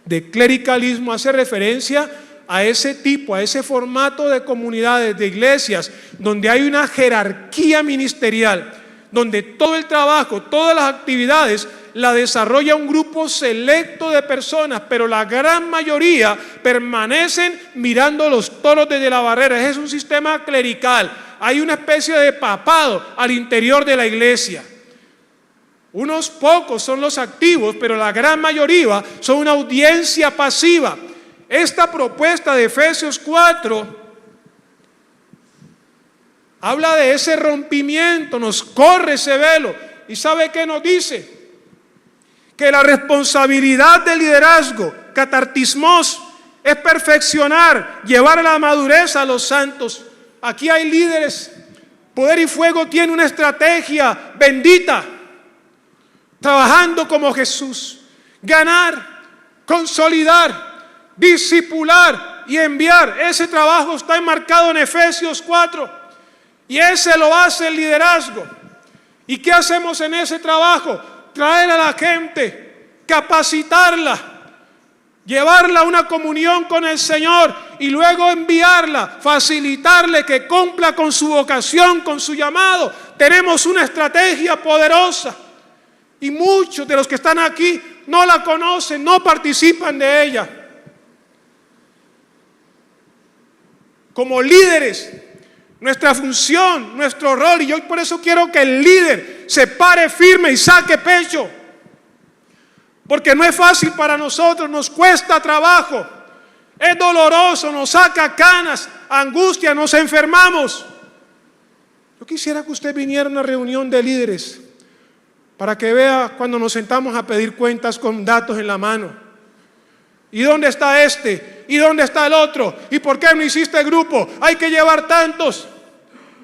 de clericalismo, hace referencia a ese tipo, a ese formato de comunidades, de iglesias, donde hay una jerarquía ministerial, donde todo el trabajo, todas las actividades la desarrolla un grupo selecto de personas, pero la gran mayoría permanecen mirando los toros desde la barrera. Es un sistema clerical. Hay una especie de papado al interior de la iglesia. Unos pocos son los activos, pero la gran mayoría son una audiencia pasiva. Esta propuesta de Efesios 4 habla de ese rompimiento, nos corre ese velo. ¿Y sabe qué nos dice? Que la responsabilidad del liderazgo, catartismos, es perfeccionar, llevar a la madurez a los santos. Aquí hay líderes. Poder y Fuego tiene una estrategia bendita. trabajando como Jesús, ganar, consolidar, discipular y enviar. Ese trabajo está enmarcado en Efesios 4 y ese lo hace el liderazgo. ¿Y qué hacemos en ese trabajo? Traer a la gente, capacitarla, llevarla a una comunión con el Señor y luego enviarla, facilitarle que cumpla con su vocación, con su llamado. Tenemos una estrategia poderosa y muchos de los que están aquí no la conocen, no participan de ella. Como líderes, nuestra función, nuestro rol, y yo por eso quiero que el líder se pare firme y saque pecho, porque no es fácil para nosotros, nos cuesta trabajo, es doloroso, nos saca canas, angustia, nos enfermamos. Yo quisiera que usted viniera a una reunión de líderes para que vea cuando nos sentamos a pedir cuentas con datos en la mano. ¿Y dónde está este? ¿Y dónde está el otro? ¿Y por qué no hiciste grupo? Hay que llevar tantos.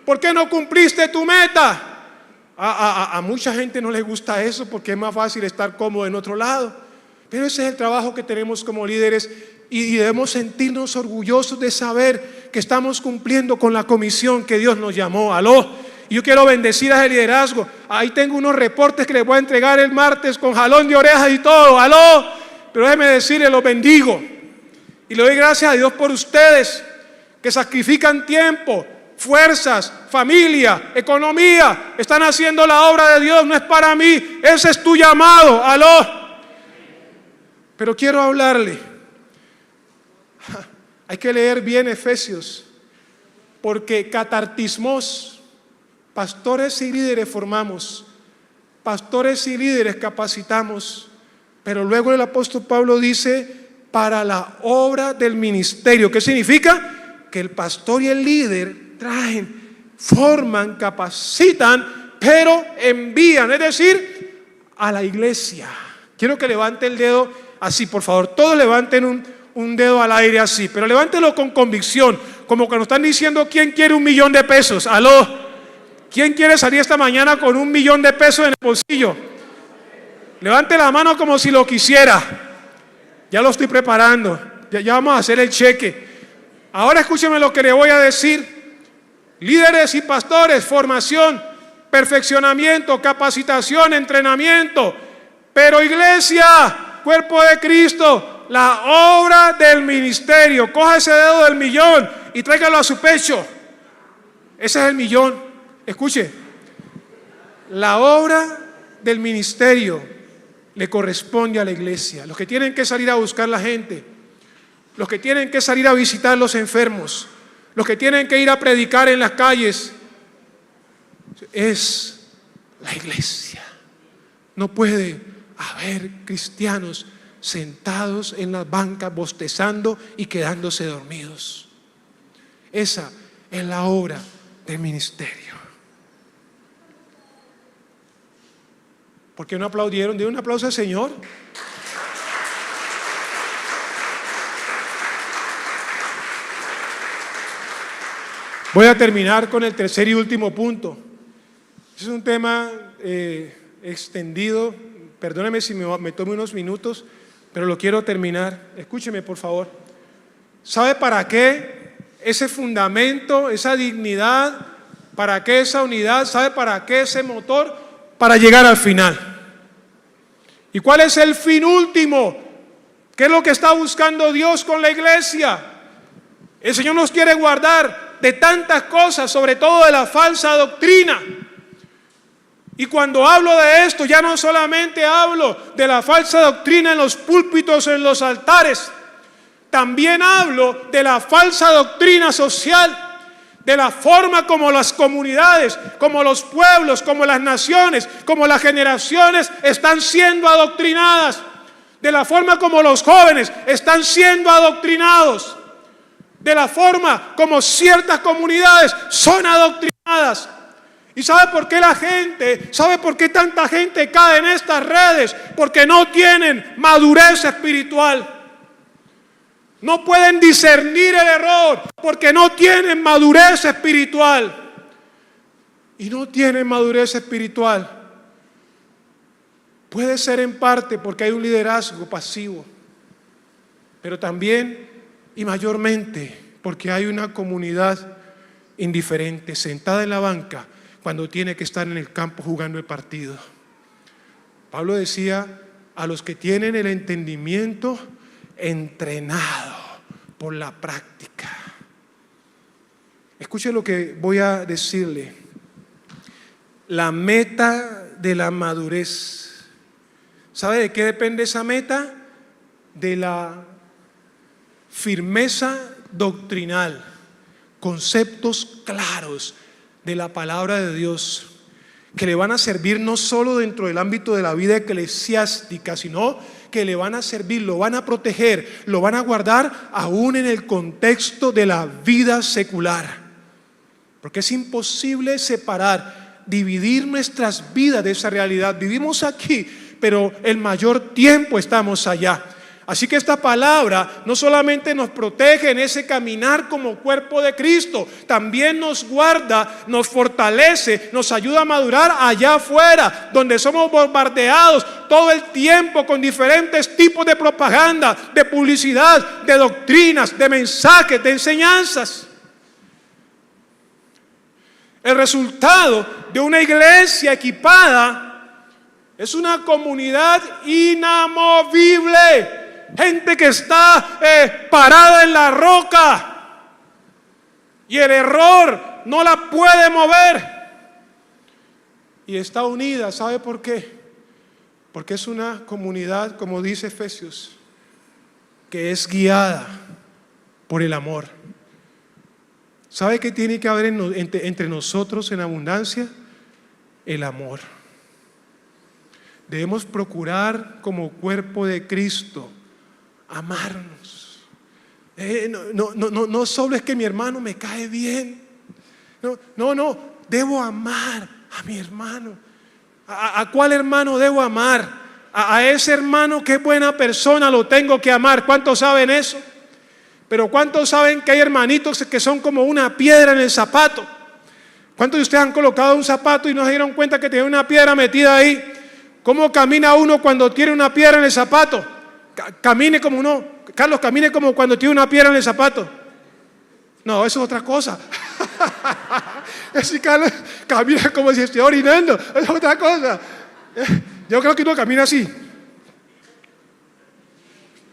¿Por qué no cumpliste tu meta? A mucha gente no le gusta eso porque es más fácil estar cómodo en otro lado. Pero ese es el trabajo que tenemos como líderes y debemos sentirnos orgullosos de saber que estamos cumpliendo con la comisión que Dios nos llamó. Aló. Y yo quiero bendecir a ese liderazgo. Ahí tengo unos reportes que les voy a entregar el martes con jalón de orejas y todo. Aló. Pero déjeme decirle, los bendigo. Y le doy gracias a Dios por ustedes que sacrifican tiempo, fuerzas, familia, economía, están haciendo la obra de Dios, no es para mí, ese es tu llamado, aló. Pero quiero hablarle, hay que leer bien Efesios, porque catartismos, pastores y líderes formamos, pastores y líderes capacitamos, pero luego el apóstol Pablo dice, para la obra del ministerio. ¿Qué significa? Que el pastor y el líder traen, forman, capacitan, pero envían, es decir, a la iglesia. Quiero que levante el dedo así, por favor. Todos levanten un dedo al aire así, pero levántelo con convicción, como cuando están diciendo ¿quién quiere $1.000.000? Aló. ¿Quién quiere salir esta mañana con $1.000.000 en el bolsillo? Levante la mano como si lo quisiera. Ya lo estoy preparando. Ya vamos a hacer el cheque. Ahora escúcheme lo que le voy a decir. Líderes y pastores, formación, perfeccionamiento, capacitación, entrenamiento. Pero iglesia, cuerpo de Cristo, la obra del ministerio. Coja ese dedo del millón y tráigalo a su pecho. Ese es el millón. Escuche. La obra del ministerio le corresponde a la iglesia. Los que tienen que salir a buscar la gente, los que tienen que salir a visitar los enfermos, los que tienen que ir a predicar en las calles, es la iglesia. No puede haber cristianos sentados en las bancas bostezando y quedándose dormidos. Esa es la obra del ministerio. ¿Por qué no aplaudieron? ¿Dieron un aplauso al Señor? Voy a terminar con el tercer y último punto. Es un tema extendido. Perdóneme si me tome unos minutos, pero lo quiero terminar. Escúcheme, por favor. ¿Sabe para qué ese fundamento, esa dignidad? ¿Para qué esa unidad? ¿Sabe para qué ese motor? Para llegar al final. ¿Y cuál es el fin último? ¿Qué es lo que está buscando Dios con la iglesia? El Señor nos quiere guardar de tantas cosas, sobre todo de la falsa doctrina. Y cuando hablo de esto, ya no solamente hablo de la falsa doctrina en los púlpitos, en los altares, también hablo de la falsa doctrina social, de la forma como las comunidades, como los pueblos, como las naciones, como las generaciones están siendo adoctrinadas, de la forma como los jóvenes están siendo adoctrinados, de la forma como ciertas comunidades son adoctrinadas. ¿Y sabe por qué sabe por qué tanta gente cae en estas redes? Porque no tienen madurez espiritual. No pueden discernir el error porque no tienen madurez espiritual. Y no tienen madurez espiritual. Puede ser en parte porque hay un liderazgo pasivo, pero también y mayormente porque hay una comunidad indiferente, sentada en la banca cuando tiene que estar en el campo jugando el partido. Pablo decía: a los que tienen el entendimiento entrenado por la práctica. Escuche lo que voy a decirle. La meta de la madurez. ¿Sabe de qué depende esa meta? De la firmeza doctrinal, conceptos claros de la palabra de Dios, que le van a servir no solo dentro del ámbito de la vida eclesiástica, sino que le van a servir, lo van a proteger, lo van a guardar aún en el contexto de la vida secular. Porque es imposible separar, dividir nuestras vidas de esa realidad. Vivimos aquí, pero el mayor tiempo estamos allá. Así que esta palabra no solamente nos protege en ese caminar como cuerpo de Cristo, también nos guarda, nos fortalece, nos ayuda a madurar allá afuera, donde somos bombardeados todo el tiempo con diferentes tipos de propaganda, de publicidad, de doctrinas, de mensajes, de enseñanzas. El resultado de una iglesia equipada es una comunidad inamovible. Gente que está parada en la roca y el error no la puede mover. Y está unida, ¿sabe por qué? Porque es una comunidad, como dice Efesios, que es guiada por el amor. ¿Sabe qué tiene que haber entre nosotros en abundancia? El amor. Debemos procurar como cuerpo de Cristo amarnos. No solo es que mi hermano me cae bien. No, debo amar a mi hermano. ¿A cuál hermano debo amar? A ese hermano que es buena persona, lo tengo que amar. ¿Cuántos saben eso? Pero ¿cuántos saben que hay hermanitos que son como una piedra en el zapato? ¿Cuántos de ustedes han colocado un zapato y no se dieron cuenta que tiene una piedra metida ahí? ¿Cómo camina uno cuando tiene una piedra en el zapato? Camine como uno, Carlos, camine como cuando tiene una piedra en el zapato. No, eso es otra cosa. Ese Carlos camina como si estuviera orinando. Eso es otra cosa. Yo creo que uno camina así.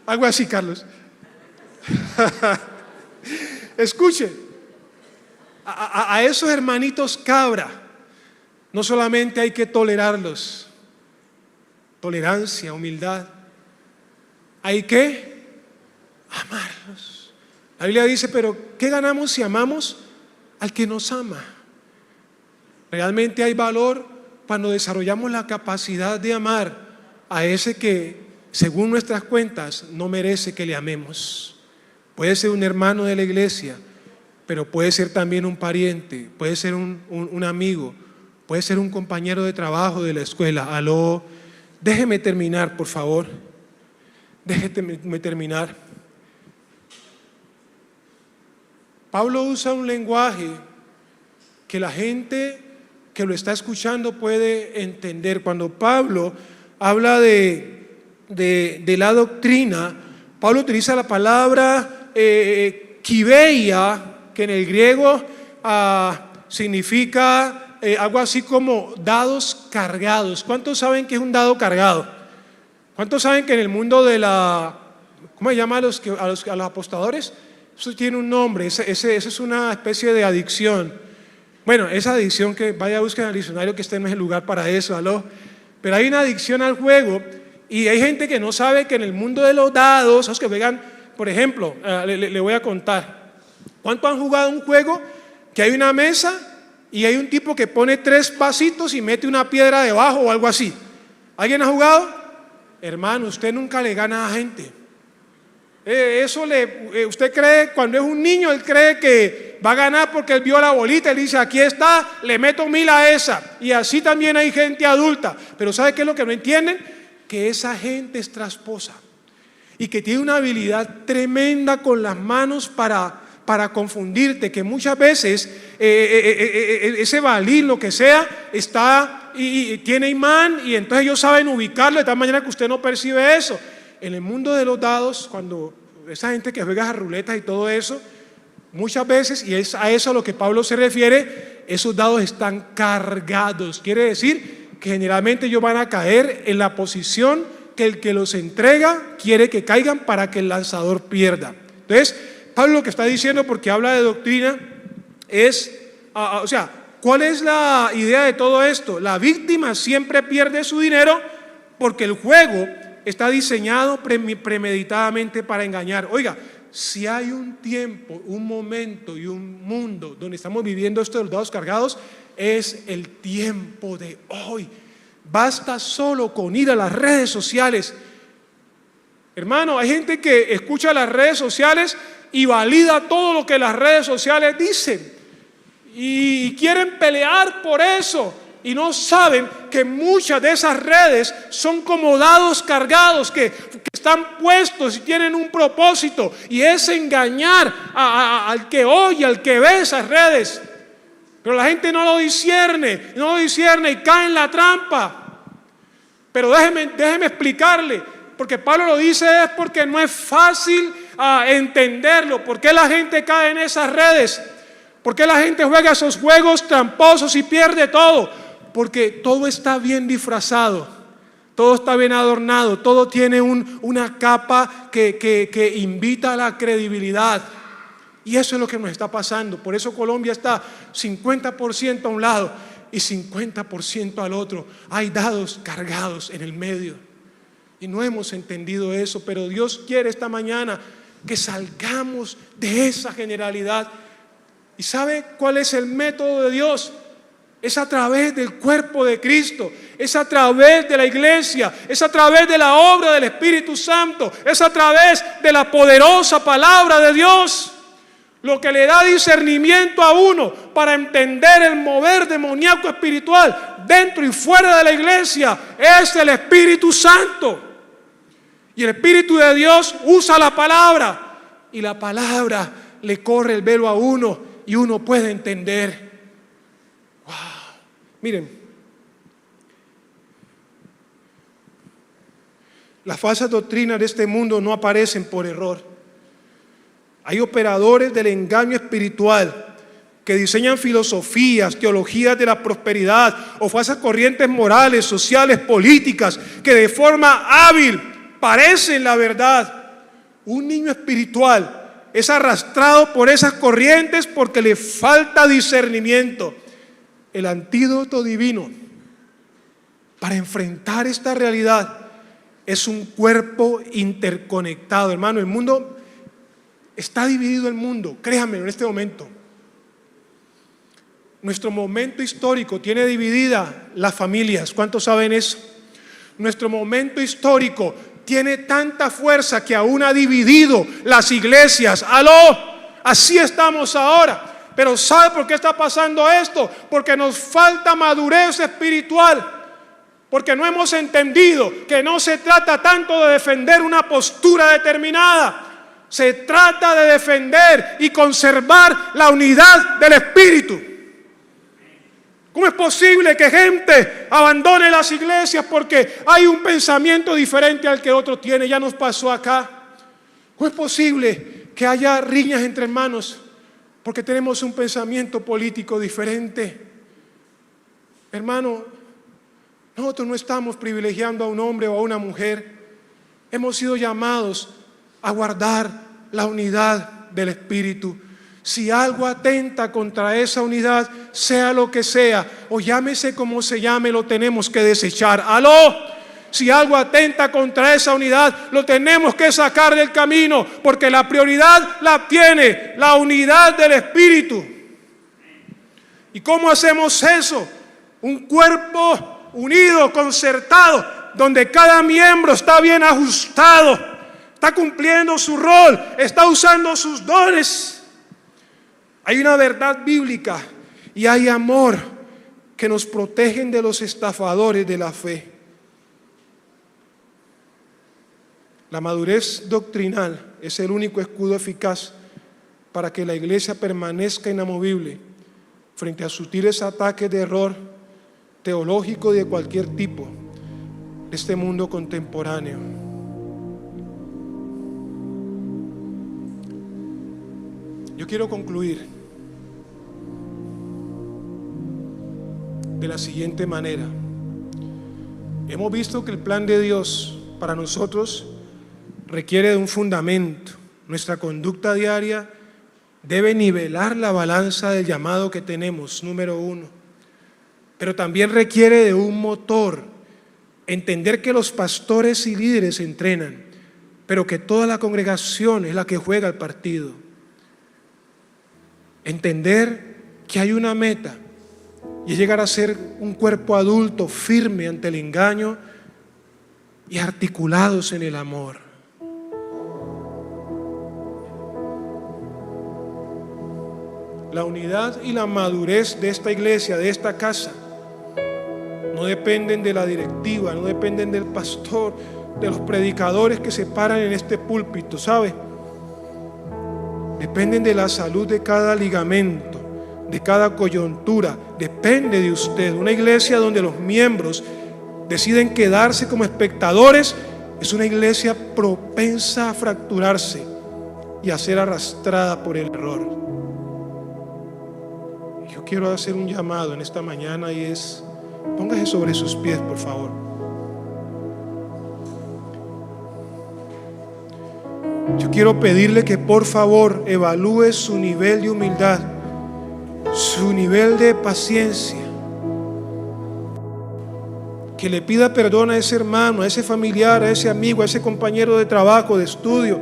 Algo así, Carlos. Escuche, a esos hermanitos cabra no solamente hay que tolerarlos, tolerancia, humildad, hay que amarlos. La Biblia dice: pero ¿qué ganamos si amamos al que nos ama? Realmente hay valor cuando desarrollamos la capacidad de amar a ese que, según nuestras cuentas, no merece que le amemos. Puede ser un hermano de la iglesia, pero puede ser también un pariente, puede ser un amigo, puede ser un compañero de trabajo de la escuela. Aló, déjeme terminar, por favor. Déjeme terminar. Pablo usa un lenguaje que la gente que lo está escuchando puede entender. Cuando Pablo habla de la doctrina, Pablo utiliza la palabra kibeia, que en el griego significa algo así como dados cargados. ¿Cuántos saben que es un dado cargado? ¿Cuántos saben que en el mundo de ¿cómo se llama a los apostadores? Eso tiene un nombre, ese es una especie de adicción. Bueno, esa adicción que vaya a buscar en el diccionario, que este no es el lugar para eso, ¿aló? Pero hay una adicción al juego y hay gente que no sabe que en el mundo de los dados, esos que juegan, por ejemplo, le voy a contar. ¿Cuántos han jugado un juego que hay una mesa y hay un tipo que pone 3 pasitos y mete una piedra debajo o algo así? ¿Alguien ha jugado? Hermano, usted nunca le gana a gente. Usted cree, cuando es un niño, él cree que va a ganar porque él vio la bolita, él dice: aquí está, le meto 1000 a esa. Y así también hay gente adulta. Pero ¿sabe qué es lo que no entienden? Que esa gente es tramposa y que tiene una habilidad tremenda con las manos para confundirte, que muchas veces ese balín, lo que sea, está y tiene imán, y entonces ellos saben ubicarlo de tal manera que usted no percibe eso. En el mundo de los dados, cuando esa gente que juega a ruletas y todo eso, muchas veces, y es a eso a lo que Pablo se refiere, esos dados están cargados. Quiere decir que generalmente ellos van a caer en la posición que el que los entrega quiere que caigan para que el lanzador pierda. Entonces, Pablo lo que está diciendo, porque habla de doctrina, es, ¿cuál es la idea de todo esto? La víctima siempre pierde su dinero porque el juego está diseñado premeditadamente para engañar. Oiga, si hay un tiempo, un momento y un mundo donde estamos viviendo estos de los dados cargados, es el tiempo de hoy. Basta solo con ir a las redes sociales. Hermano, hay gente que escucha las redes sociales y valida todo lo que las redes sociales dicen y quieren pelear por eso, y no saben que muchas de esas redes son como dados cargados que están puestos y tienen un propósito, y es engañar al que oye, al que ve esas redes. Pero la gente no lo discierne y cae en la trampa. Pero déjeme explicarle, porque Pablo lo dice es porque no es fácil entenderlo. ¿Por qué la gente cae en esas redes? ¿Por qué la gente juega esos juegos tramposos y pierde todo? Porque todo está bien disfrazado, todo está bien adornado, todo tiene una capa que invita a la credibilidad. Y eso es lo que nos está pasando. Por eso Colombia está 50% a un lado y 50% al otro. Hay dados cargados en el medio. Y no hemos entendido eso, pero Dios quiere esta mañana que salgamos de esa generalidad. ¿Y sabe cuál es el método de Dios? Es a través del cuerpo de Cristo, es a través de la iglesia, es a través de la obra del Espíritu Santo, es a través de la poderosa palabra de Dios. Lo que le da discernimiento a uno para entender el mover demoníaco espiritual dentro y fuera de la iglesia es el Espíritu Santo. Y el Espíritu de Dios usa la palabra, y la palabra le corre el velo a uno y uno puede entender. Wow. Miren, las falsas doctrinas de este mundo no aparecen por error. Hay operadores del engaño espiritual que diseñan filosofías, teologías de la prosperidad o falsas corrientes morales, sociales, políticas que de forma hábil parecen la verdad. Un niño espiritual es arrastrado por esas corrientes porque le falta discernimiento. El antídoto divino para enfrentar esta realidad es un cuerpo interconectado. Hermano, el mundo está dividido, el mundo, créanme en este momento. Nuestro momento histórico tiene dividida las familias. ¿Cuántos saben eso? Nuestro momento histórico tiene tanta fuerza que aún ha dividido las iglesias. ¡Aló! Así estamos ahora. Pero ¿sabe por qué está pasando esto? Porque nos falta madurez espiritual. Porque no hemos entendido que no se trata tanto de defender una postura determinada. Se trata de defender y conservar la unidad del Espíritu. ¿Cómo es posible que gente abandone las iglesias porque hay un pensamiento diferente al que otro tiene? Ya nos pasó acá. ¿Cómo es posible que haya riñas entre hermanos porque tenemos un pensamiento político diferente? Hermano, nosotros no estamos privilegiando a un hombre o a una mujer. Hemos sido llamados a guardar la unidad del Espíritu. Si algo atenta contra esa unidad, sea lo que sea, o llámese como se llame, lo tenemos que desechar. ¡Aló! Si algo atenta contra esa unidad, lo tenemos que sacar del camino, porque la prioridad la tiene la unidad del Espíritu. ¿Y cómo hacemos eso? Un cuerpo unido, concertado, donde cada miembro está bien ajustado, está cumpliendo su rol, está usando sus dones. Hay una verdad bíblica y hay amor que nos protegen de los estafadores de la fe. La madurez doctrinal es el único escudo eficaz para que la iglesia permanezca inamovible frente a sutiles ataques de error, teológico de cualquier tipo de este mundo contemporáneo. Yo quiero concluir de la siguiente manera. Hemos visto que el plan de Dios para nosotros requiere de un fundamento. Nuestra conducta diaria debe nivelar la balanza del llamado que tenemos, número uno. Pero también requiere de un motor. Entender que los pastores y líderes entrenan, pero que toda la congregación es la que juega el partido. Entender que hay una meta y es llegar a ser un cuerpo adulto firme ante el engaño y articulados en el amor. La unidad y la madurez de esta iglesia, de esta casa, no dependen de la directiva, no dependen del pastor, de los predicadores que se paran en este púlpito, ¿sabe? Dependen de la salud de cada ligamento, de cada coyuntura. Depende de usted. Una iglesia donde los miembros deciden quedarse como espectadores es una iglesia propensa a fracturarse y a ser arrastrada por el error. Yo quiero hacer un llamado en esta mañana y es: póngase sobre sus pies, por favor. Yo quiero pedirle que por favor evalúe su nivel de humildad, su nivel de paciencia, que le pida perdón a ese hermano, a ese familiar, a ese amigo, a ese compañero de trabajo, de estudio,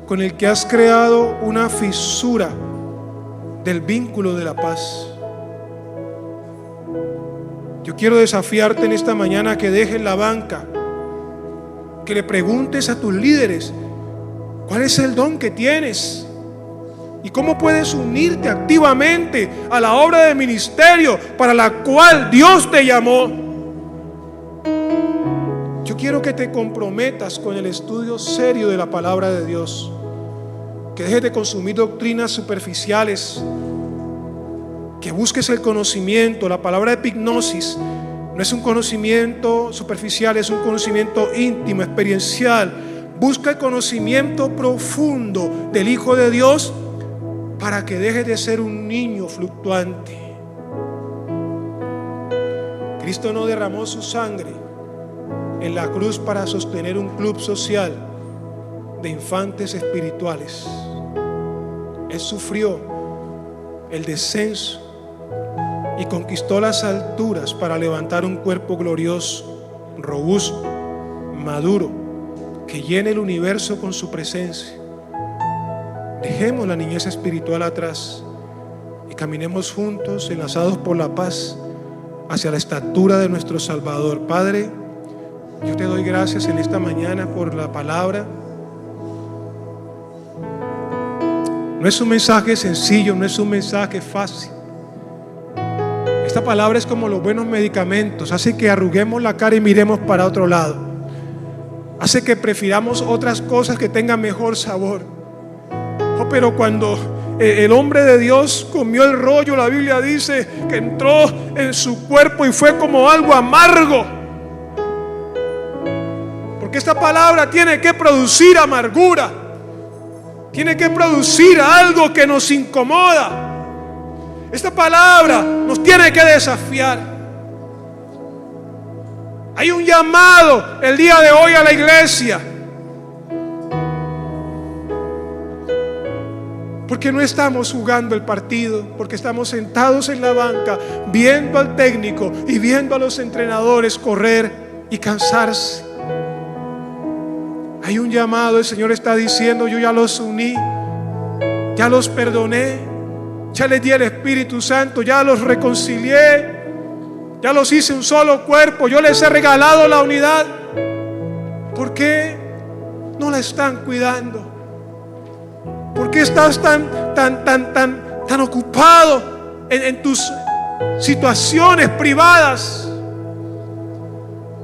con el que has creado una fisura del vínculo de la paz. Yo quiero desafiarte en esta mañana a que dejes la banca, que le preguntes a tus líderes cuál es el don que tienes y cómo puedes unirte activamente a la obra de ministerio para la cual Dios te llamó. Yo quiero que te comprometas con el estudio serio de la palabra de Dios, que dejes de consumir doctrinas superficiales, que busques el conocimiento. La palabra epignosis no es un conocimiento superficial, es un conocimiento íntimo, experiencial. Busca el conocimiento profundo del Hijo de Dios para que dejes de ser un niño fluctuante. Cristo no derramó su sangre en la cruz para sostener un club social de infantes espirituales. Él sufrió el descenso y conquistó las alturas para levantar un cuerpo glorioso, robusto, maduro, que llene el universo con su presencia. Dejemos la niñez espiritual atrás y caminemos juntos, enlazados por la paz, hacia la estatura de nuestro Salvador. Padre, yo te doy gracias en esta mañana por la palabra. No es un mensaje sencillo, no es un mensaje fácil. Esta palabra es como los buenos medicamentos, hace que arruguemos la cara y miremos para otro lado, hace que prefiramos otras cosas que tengan mejor sabor. Oh, pero cuando el hombre de Dios comió el rollo, la Biblia dice que entró en su cuerpo y fue como algo amargo, porque esta palabra tiene que producir amargura, tiene que producir algo que nos incomoda. Esta palabra nos tiene que desafiar. Hay un llamado el día de hoy a la iglesia, porque no estamos jugando el partido, porque estamos sentados en la banca viendo al técnico y viendo a los entrenadores correr y cansarse. Hay un llamado, el Señor está diciendo: yo ya los uní, ya los perdoné, ya les di el Espíritu Santo, ya los reconcilié, ya los hice un solo cuerpo, yo les he regalado la unidad. ¿Por qué no la están cuidando? ¿Por qué estás tan ocupado en tus situaciones privadas?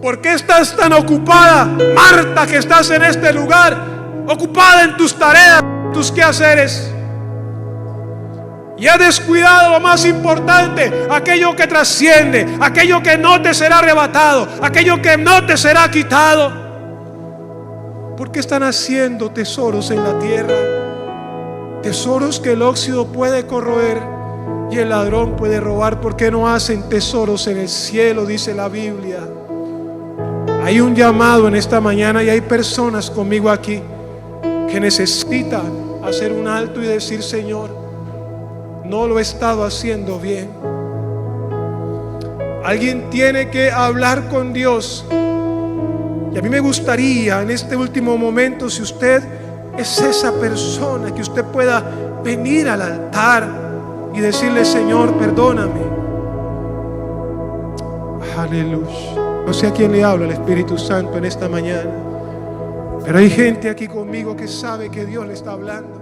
¿Por qué estás tan ocupada, Marta, que estás en este lugar, ocupada en tus tareas, tus quehaceres? Y has descuidado lo más importante, aquello que trasciende, aquello que no te será arrebatado, aquello que no te será quitado. ¿Por qué están haciendo tesoros en la tierra? Tesoros que el óxido puede corroer y el ladrón puede robar. ¿Por qué no hacen tesoros en el cielo? Dice la Biblia. Hay un llamado en esta mañana y hay personas conmigo aquí que necesitan hacer un alto y decir: Señor, no lo he estado haciendo bien. Alguien tiene que hablar con Dios. Y a mí me gustaría en este último momento, si usted es esa persona, que usted pueda venir al altar y decirle: Señor, perdóname. Aleluya. No sé a quién le habla el Espíritu Santo en esta mañana, pero hay gente aquí conmigo que sabe que Dios le está hablando.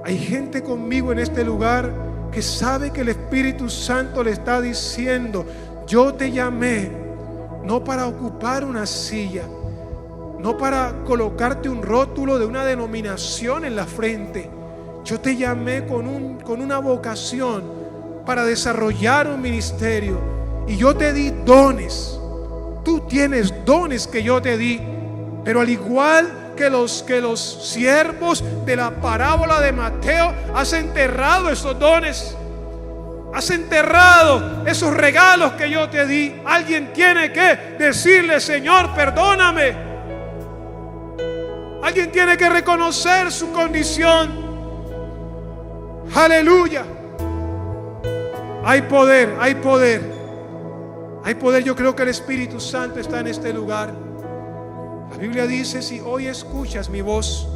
Hay gente conmigo en este lugar que sabe que el Espíritu Santo le está diciendo: yo te llamé no para ocupar una silla, no para colocarte un rótulo de una denominación en la frente. Yo te llamé con una vocación para desarrollar un ministerio, y yo te di dones. Tú tienes dones que yo te di, pero al igual que los siervos de la parábola de Mateo, has enterrado esos dones, has enterrado esos regalos que yo te di. Alguien tiene que decirle: Señor, perdóname. Alguien tiene que reconocer su condición. Aleluya. Hay poder, hay poder, hay poder. Yo creo que el Espíritu Santo está en este lugar. La Biblia dice: si hoy escuchas mi voz,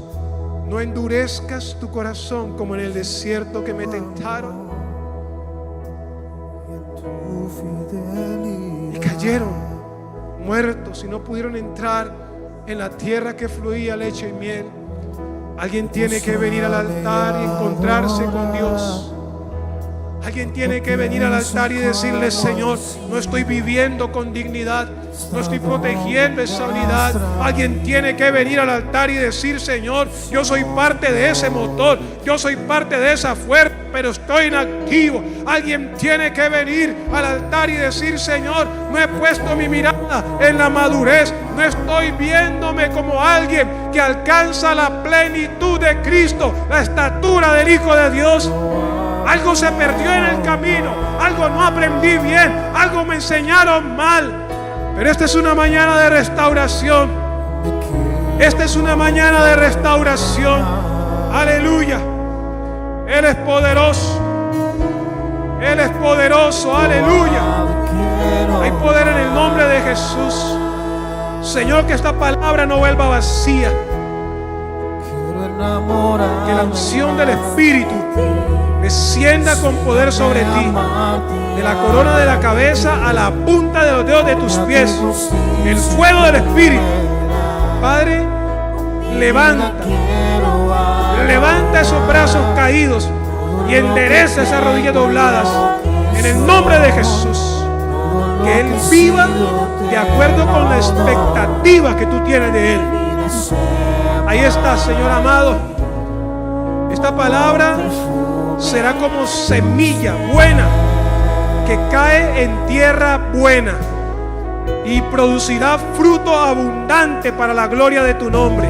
no endurezcas tu corazón como en el desierto que me tentaron. Y cayeron muertos y no pudieron entrar en la tierra que fluía leche y miel. Alguien tiene que venir al altar y encontrarse con Dios. Alguien tiene que venir al altar y decirle: Señor, no estoy viviendo con dignidad, no estoy protegiendo esa unidad. Alguien tiene que venir al altar y decir: Señor, yo soy parte de ese motor, yo soy parte de esa fuerza, pero estoy inactivo. Alguien tiene que venir al altar y decir: Señor, no he puesto mi mirada en la madurez, no estoy viéndome como alguien que alcanza la plenitud de Cristo, la estatura del Hijo de Dios. Algo se perdió en el camino, algo no aprendí bien, algo me enseñaron mal. Pero esta es una mañana de restauración. Esta es una mañana de restauración. Aleluya. Él es poderoso. Él es poderoso. Aleluya. Hay poder en el nombre de Jesús. Señor, que esta palabra no vuelva vacía. Que la unción del Espíritu descienda con poder sobre ti, de la corona de la cabeza a la punta de los dedos de tus pies. El fuego del Espíritu. Padre, levanta esos brazos caídos y endereza esas rodillas dobladas en el nombre de Jesús. Que Él viva de acuerdo con la expectativa que tú tienes de Él. Ahí está, Señor amado. Esta palabra será como semilla buena que cae en tierra buena y producirá fruto abundante para la gloria de tu nombre.